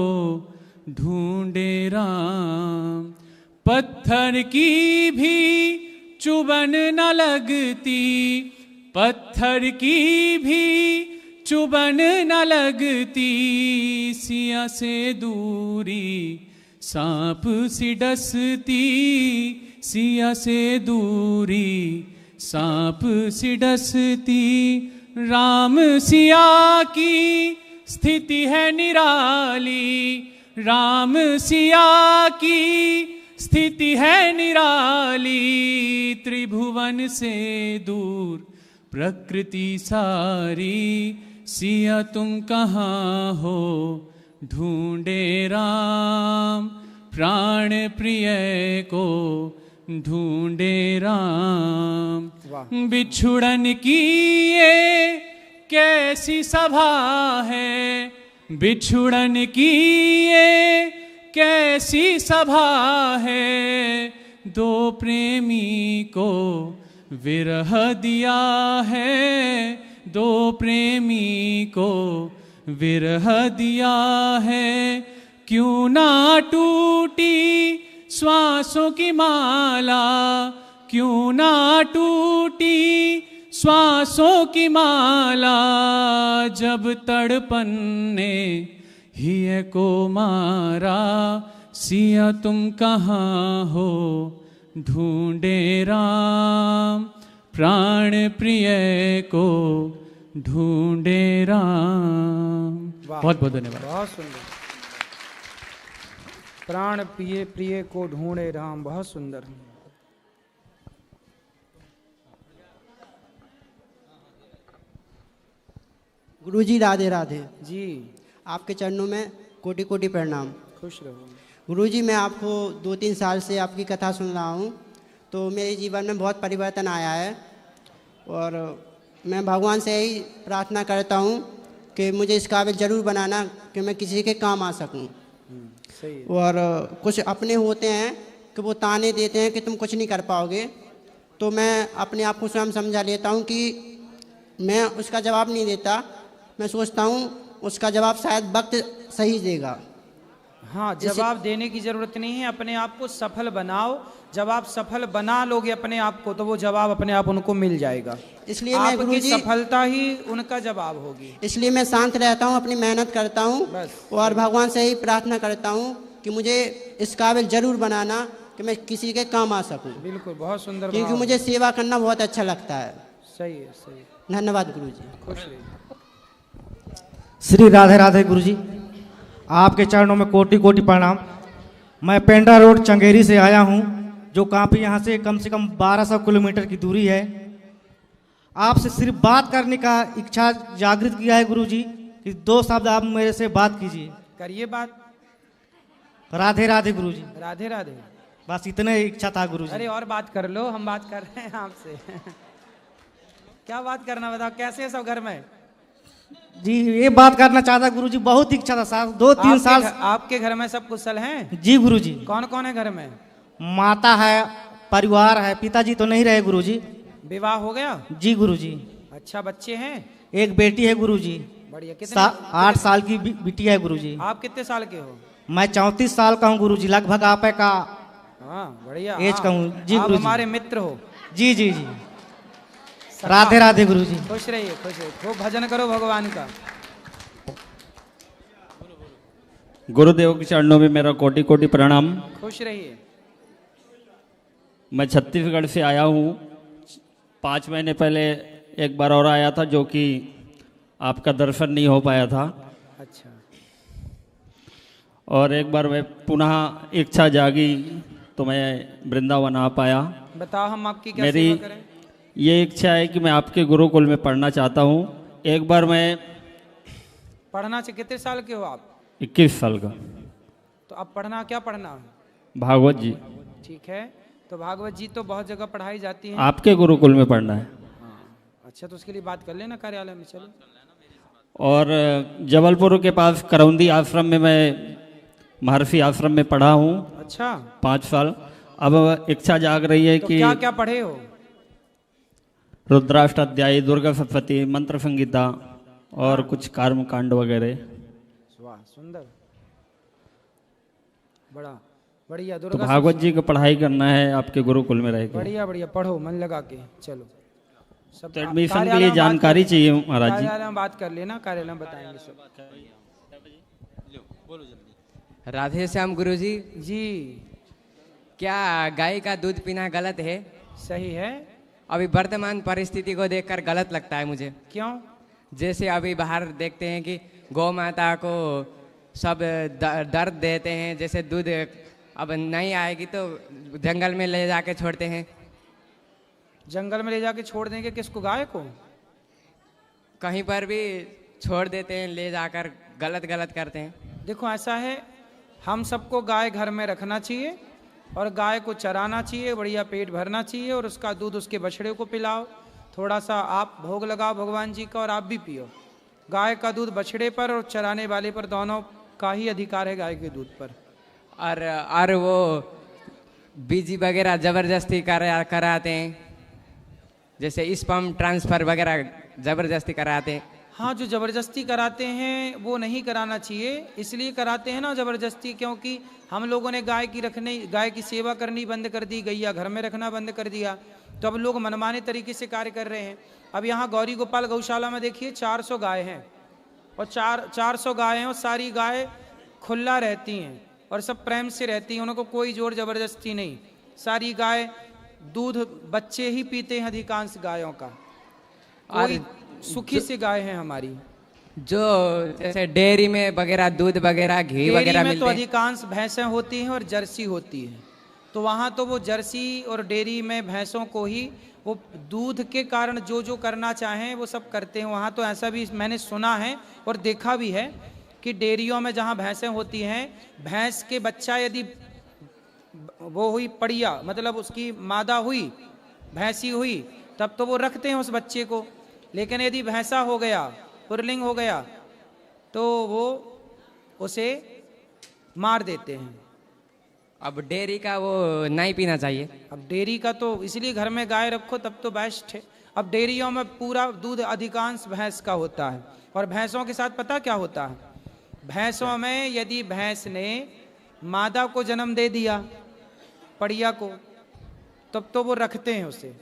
ढूंढे राम। पत्थर की भी चुभन न लगती, पत्थर की भी चुबन न लगती सिया से दूरी, सांप सी डसती सिया से दूरी, सांप सी डसती। राम सिया की स्थिति है निराली, राम सिया की स्थिति है निराली, त्रिभुवन से दूर प्रकृति सारी, सिया तुम कहाँ हो ढूंढे राम, प्राण प्रिय को ढूंढे राम। बिछुड़न की ये कैसी सभा है, बिछुड़न की ये कैसी सभा है, दो प्रेमी को विरह दिया है, दो प्रेमी को विरह दिया है। क्यों ना टूटी श्वासों की माला, क्यों ना टूटी श्वासों की माला, जब तड़पन ने हिय को मारा, सिया तुम कहाँ हो ढूंढे राम, प्राण प्रिय को ढूंढे राम। बहुत बहुत धन्यवाद। बहुत सुंदर। प्राण प्रिय प्रिय को ढूंढे राम, बहुत सुंदर। गुरुजी राधे राधे जी। आपके चरणों में कोटि कोटि प्रणाम। खुश रहो। गुरुजी, मैं आपको 2-3 साल से आपकी कथा सुन रहा हूँ, तो मेरे जीवन में बहुत परिवर्तन आया है और मैं भगवान से यही प्रार्थना करता हूँ कि मुझे इस काबिल ज़रूर बनाना कि मैं किसी के काम आ सकूँ। सही है। और कुछ अपने होते हैं कि वो ताने देते हैं कि तुम कुछ नहीं कर पाओगे, तो मैं अपने आप को स्वयं समझा लेता हूँ कि मैं उसका जवाब नहीं देता, मैं सोचता हूँ उसका जवाब शायद वक्त सही देगा। हाँ, जवाब देने की जरूरत नहीं है, अपने आप को सफल बनाओ। जब आप सफल बना लोगे अपने आप को, तो वो जवाब अपने आप उनको मिल जाएगा। इसलिए मैं आपकी गुरुजी सफलता ही उनका जवाब होगी। इसलिए मैं शांत रहता हूँ, अपनी मेहनत करता हूँ और भगवान से ही प्रार्थना करता हूँ कि मुझे इस काबिल जरूर बनाना कि मैं किसी के काम आ सकूँ। बिल्कुल, बहुत सुंदर। क्योंकि मुझे सेवा करना बहुत अच्छा लगता है। सही है, सही है। धन्यवाद गुरुजी। खुश रहिए। श्री राधे राधे गुरुजी, आपके चरणों में कोटि कोटि प्रणाम। मैं पेंडा रोड चंगेरी से आया हूँ, जो काफ़ी यहाँ से कम 1200 किलोमीटर की दूरी है। आपसे सिर्फ बात करने का इच्छा जागृत किया है गुरुजी कि 2 शब्द आप मेरे से बात कीजिए। करिए बात। राधे राधे गुरुजी। राधे राधे। बस इतने इच्छा था गुरुजी। अरे और बात कर लो, हम बात कर रहे हैं आपसे। क्या बात करना बताओ, कैसे है सब घर में? जी, ये बात करना चाहता गुरुजी, बहुत इच्छा था साहब। 2-3 साल। आपके घर में सब कुशल हैं? जी गुरुजी। कौन कौन है घर में? माता है, परिवार है, पिताजी तो नहीं रहे गुरुजी। विवाह हो गया? जी गुरुजी। अच्छा, बच्चे हैं? एक बेटी है गुरुजी। बढ़िया। कितने? 8 साल की बिटिया है गुरुजी। आप कितने साल के हो? मैं 34 साल का हूँ गुरुजी, लगभग आप का हाँ, बढ़िया एज का हूँ। जी आप गुरुजी। हमारे मित्र हो। जी जी जी। राधे राधे गुरुजी। खुश रहिए, खुश रहिए। खूब भजन करो भगवान का। गुरुदेव के चरणों में मेरा कोटि कोटि प्रणाम। खुश रहिए। मैं छत्तीसगढ़ से आया हूँ। 5 महीने पहले एक बार और आया था, जो कि आपका दर्शन नहीं हो पाया था। अच्छा। और एक बार मैं पुनः इच्छा जागी तो मैं वृंदावन आ पाया। बताओ हम आपकी क्या मेरी सेवा करें? ये इच्छा है कि मैं आपके गुरुकुल में पढ़ना चाहता हूँ। एक बार मैं पढ़ना से कितने साल के हो आप? 21 साल का। तो अब पढ़ना, क्या पढ़ना? भागवत जी। ठीक है, तो भागवत जी तो बहुत जगह पढ़ाई जाती है। आपके गुरुकुल में पढ़ना है। अच्छा, तो उसके लिए बात कर लेना कार्यालय में। चलो। और जबलपुर के पास करौंदी आश्रम में मैं महर्षि आश्रम में पढ़ा हूँ। अच्छा। 5 साल। अब इच्छा जाग रही है तो कि क्या क्या पढ़े हो? रुद्राष्टाध्यायी, दुर्गा सप्तशती, मंत्र संगीता और कुछ कर्म कांड वगैरह। वाह, सुंदर, बड़ा बढ़िया। तो दुर्गा भागवत जी की पढ़ाई करना है आपके गुरुकुल में रहकर। बढ़िया बढ़िया, पढ़ो मन लगा के। चलो। सब तो एडमिशन के कार्यालय लिए में बात जानकारी कर- चाहिए महाराज जी। कार्यालय में बात कर लेना, कार्यालय में बताएंगे सब। राधे श्याम गुरुजी जी, क्या गाय का दूध पीना गलत है? सही है। अभी वर्तमान परिस्थिति को देखकर गलत लगता है मुझे। क्यों? जैसे अभी बाहर देखते हैं कि गौ माता को सब दर्द देते हैं, जैसे दूध अब नहीं आएगी तो जंगल में ले जाके छोड़ते हैं। जंगल में ले जाके छोड़ देंगे किसको? गाय को? कहीं पर भी छोड़ देते हैं, ले जाकर गलत गलत करते हैं। देखो ऐसा है, हम सबको गाय घर में रखना चाहिए और गाय को चराना चाहिए, बढ़िया पेट भरना चाहिए और उसका दूध उसके बछड़े को पिलाओ। थोड़ा सा आप भोग लगाओ भगवान जी का और आप भी पियो। गाय का दूध बछड़े पर और चराने वाले पर दोनों का ही अधिकार है गाय के दूध पर। और वो बीजी वगैरह जबरदस्ती कराते हैं, जैसे स्पर्म ट्रांसफर वगैरह जबरदस्ती कराते हैं। हाँ, जो जबरदस्ती कराते हैं वो नहीं कराना चाहिए। इसलिए कराते हैं ना जबरदस्ती, क्योंकि हम लोगों ने गाय की सेवा करनी बंद कर दी, गैया घर में रखना बंद कर दिया, तो अब लोग मनमाने तरीके से कार्य कर रहे हैं। अब यहाँ गौरी गोपाल गौशाला में देखिए 400 गाय हैं और 400 गाय हैं और सारी गाय खुला रहती हैं और सब प्रेम से रहती हैं, उनको कोई जोर जबरदस्ती नहीं। सारी गाय दूध बच्चे ही पीते हैं अधिकांश गायों का, कोई सुखी से गाय है हमारी। जो जैसे डेयरी में वगैरह दूध वगैरह घी वगैरह में मिलते तो हैं। अधिकांश भैंसें होती हैं और जर्सी होती है, तो वहाँ तो वो जर्सी और डेयरी में भैंसों को ही वो दूध के कारण जो जो करना चाहें वो सब करते हैं। वहाँ तो ऐसा भी मैंने सुना है और देखा भी है कि डेयरियों में जहाँ भैंसें होती हैं, भैंस के बच्चा यदि वो हुई पड़िया, मतलब उसकी मादा हुई, भैंसी हुई, तब तो वो रखते हैं उस बच्चे को। लेकिन यदि भैंसा हो गया, पुरलिंग हो गया, तो वो उसे मार देते हैं। अब डेयरी का वो नहीं पीना चाहिए। अब डेयरी का तो इसलिए घर में गाय रखो तब तो बेस्ट है। अब डेयरियों में पूरा दूध अधिकांश भैंस का होता है और भैंसों के साथ पता क्या होता है, भैंसों में यदि भैंस ने मादा को जन्म दे दिया, पड़िया को, तब तो वो रखते हैं उसे,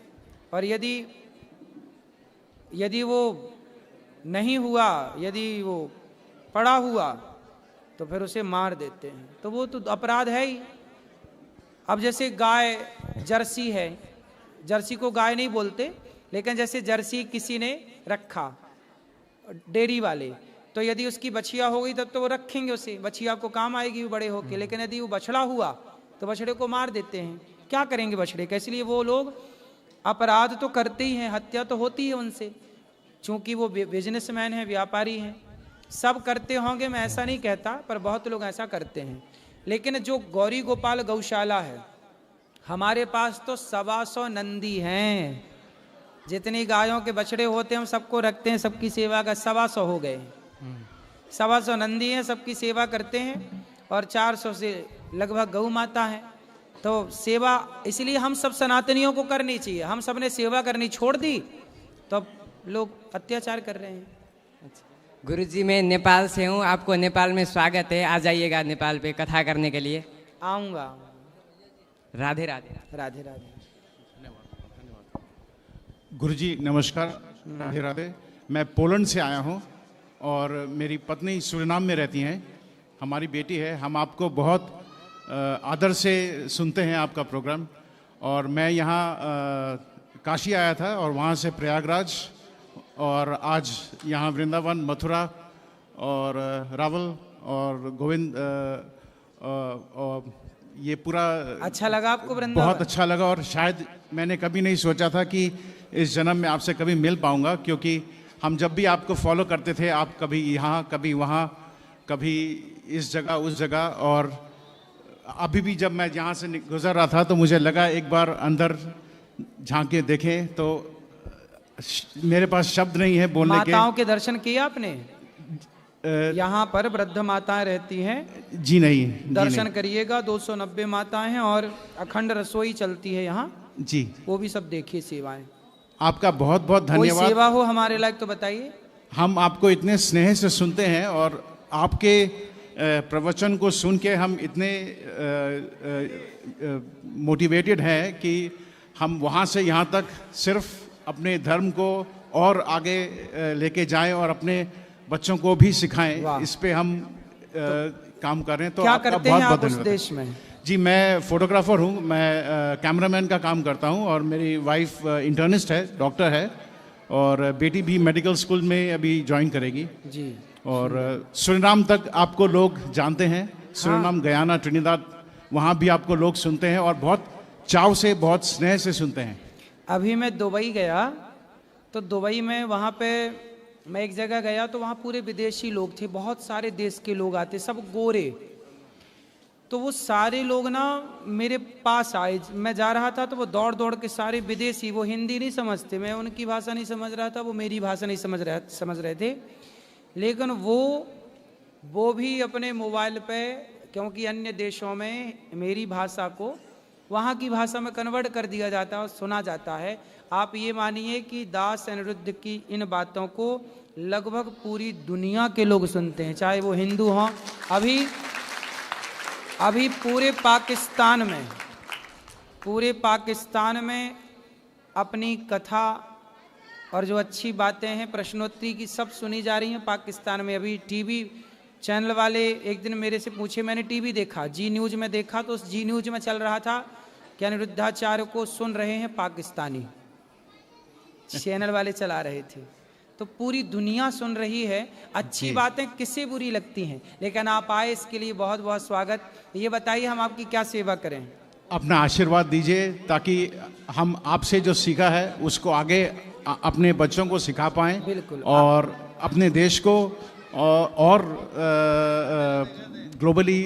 और यदि वो नहीं हुआ, यदि वो पड़ा हुआ, तो फिर उसे मार देते हैं। तो वो तो अपराध है ही। अब जैसे गाय जर्सी है, जर्सी को गाय नहीं बोलते, लेकिन जैसे जर्सी किसी ने रखा डेयरी वाले, तो यदि उसकी बछिया हो गई तब तो वो रखेंगे उसे, बछिया को काम आएगी बड़े होके। लेकिन यदि वो बछड़ा हुआ तो बछड़े को मार देते हैं। क्या करेंगे बछड़े का? इसलिए वो लोग अपराध तो करते ही हैं, हत्या तो होती है उनसे, चूंकि वो बिजनेसमैन हैं, व्यापारी हैं। सब करते होंगे मैं ऐसा नहीं कहता, पर बहुत लोग ऐसा करते हैं। लेकिन जो गौरी गोपाल गौशाला है, हमारे पास तो 125 नंदी हैं। जितनी गायों के बछड़े होते हैं हम सबको रखते हैं, सबकी सेवा का 125 हो गए। 125 नंदी हैं, सबकी सेवा करते हैं और 400 से लगभग गौ माता है। तो सेवा इसलिए हम सब सनातनियों को करनी चाहिए। हम सब ने सेवा करनी छोड़ दी तो अब लोग अत्याचार कर रहे हैं। गुरुजी मैं नेपाल से हूँ, आपको नेपाल में स्वागत है। आ जाइएगा नेपाल पे कथा करने के लिए। आऊँगा। राधे राधे। राधे राधे। गुरुजी नमस्कार। राधे राधे। मैं पोलैंड से आया हूँ और मेरी पत्नी सूरीनाम में रहती हैं। हमारी बेटी है। हम आपको बहुत आदर से सुनते हैं आपका प्रोग्राम। और मैं यहाँ काशी आया था और वहाँ से प्रयागराज और आज यहाँ वृंदावन, मथुरा और रावल और गोविंद और ये पूरा अच्छा लगा आपको वृंदावन? बहुत अच्छा लगा। और शायद मैंने कभी नहीं सोचा था कि इस जन्म में आपसे कभी मिल पाऊंगा, क्योंकि हम जब भी आपको फॉलो करते थे, आप कभी यहाँ कभी वहाँ, कभी इस जगह उस जगह। और अभी भी जब मैं यहाँ से गुजर रहा था तो मुझे लगा एक बार अंदर झांक के देखें, तो मेरे पास शब्द नहीं है बोलने के। माताओं के दर्शन किए आपने? यहाँ पर वृद्ध माताएं रहती हैं। जी नहीं। दर्शन करिएगा। 290 माताएं हैं और अखंड रसोई चलती है यहाँ जी। वो भी सब देखिए सेवाएं। आपका बहुत बहुत धन्यवाद। कोई सेवा हो हमारे लायक तो बताइए। हम आपको इतने स्नेह से सुनते हैं और आपके प्रवचन को सुन के हम इतने मोटिवेटेड हैं कि हम वहाँ से यहाँ तक सिर्फ अपने धर्म को और आगे लेके जाएं और अपने बच्चों को भी सिखाएं, इस पे हम काम कर रहे हैं। तो क्या आपका करते हैं बहुत आप बहुत उस धन्यवाद। देश में? जी, मैं फोटोग्राफर हूँ, मैं कैमरामैन का काम करता हूँ और मेरी वाइफ इंटर्निस्ट है, डॉक्टर है, और बेटी भी मेडिकल स्कूल में अभी ज्वाइन करेगी जी। और सुरिनाम तक आपको लोग जानते हैं, सुरिनाम, गयाना, ट्रिनिदाद, वहाँ भी आपको लोग सुनते हैं और बहुत चाव से, बहुत स्नेह से सुनते हैं। अभी मैं दुबई गया तो दुबई में वहाँ पे मैं एक जगह गया तो वहाँ पूरे विदेशी लोग थे, बहुत सारे देश के लोग आते, सब गोरे। तो वो सारे लोग ना मेरे पास आए, मैं जा रहा था तो वो दौड़ दौड़ के सारे विदेशी, वो हिंदी नहीं समझते, मैं उनकी भाषा नहीं समझ रहा था, वो मेरी भाषा नहीं समझ रहे थे, लेकिन वो भी अपने मोबाइल पे, क्योंकि अन्य देशों में मेरी भाषा को वहाँ की भाषा में कन्वर्ट कर दिया जाता है और सुना जाता है। आप ये मानिए कि दास अनिरुद्ध की इन बातों को लगभग पूरी दुनिया के लोग सुनते हैं, चाहे वो हिंदू हों। अभी पूरे पाकिस्तान में अपनी कथा और जो अच्छी बातें हैं प्रश्नोत्तरी की सब सुनी जा रही हैं पाकिस्तान में। अभी टीवी चैनल वाले एक दिन मेरे से पूछे, मैंने टीवी देखा, जी न्यूज़ में देखा, तो उस जी न्यूज़ में चल रहा था कि अनिरुद्धाचार्य को सुन रहे हैं पाकिस्तानी, चैनल वाले चला रहे थे। तो पूरी दुनिया सुन रही है। अच्छी बातें किसे बुरी लगती हैं, लेकिन आप आए इसके लिए बहुत बहुत स्वागत। ये बताइए हम आपकी क्या सेवा करें? अपना आशीर्वाद दीजिए ताकि हम आपसे जो सीखा है उसको आगे अपने बच्चों को सिखा पाएं। बिल्कुल। और अपने देश को और ग्लोबली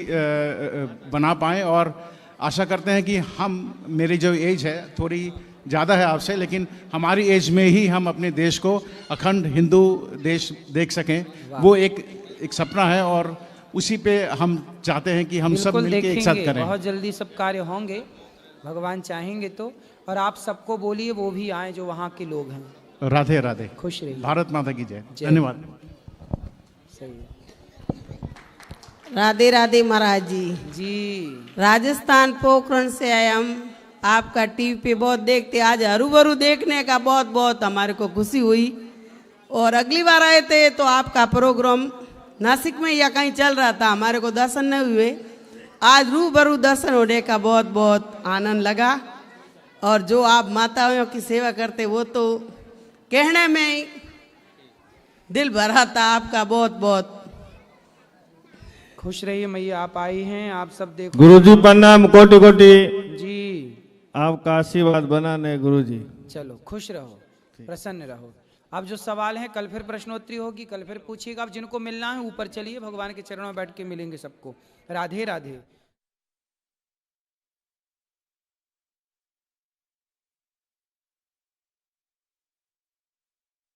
बना पाएं। और आशा करते हैं कि हम, मेरी जो एज है थोड़ी ज़्यादा है आपसे, लेकिन हमारी एज में ही हम अपने देश को अखंड हिंदू देश देख सकें, वो एक सपना है और उसी पे हम चाहते हैं कि हम सब मिलकर एक साथ करें। बहुत जल्दी सब कार्य होंगे, भगवान चाहेंगे तो। और आप सबको बोलिए वो भी आए जो वहाँ के लोग हैं। राधे राधे, खुश रहिए, भारत माता की जय। धन्यवाद। सही है। राधे राधे महाराज जी। राजस्थान पोखरण से आए हम, आपका टीवी पे बहुत देखते, आज हरूबरू देखने का बहुत बहुत हमारे को खुशी हुई। और अगली बार आए थे तो आपका प्रोग्राम नासिक में या कहीं चल रहा था, हमारे को दर्शन नहीं हुए, आज रूबरू दर्शन होने का बहुत बहुत आनंद लगा। और जो आप माताओं की सेवा करते वो तो कहने में दिल भरा था। आपका बहुत बहुत खुश रहिए मैया, आप आई हैं, आप सब देखो। गुरुजी प्रणाम, कोटि कोटि जी, आपका आशीर्वाद बनाने गुरुजी। चलो खुश रहो, प्रसन्न रहो। अब जो सवाल हैं कल फिर प्रश्नोत्तरी होगी, कल फिर पूछिएगा। अब जिनको मिलना है ऊपर चलिए, भगवान के चरणों में बैठ के मिलेंगे सबको। राधे राधे।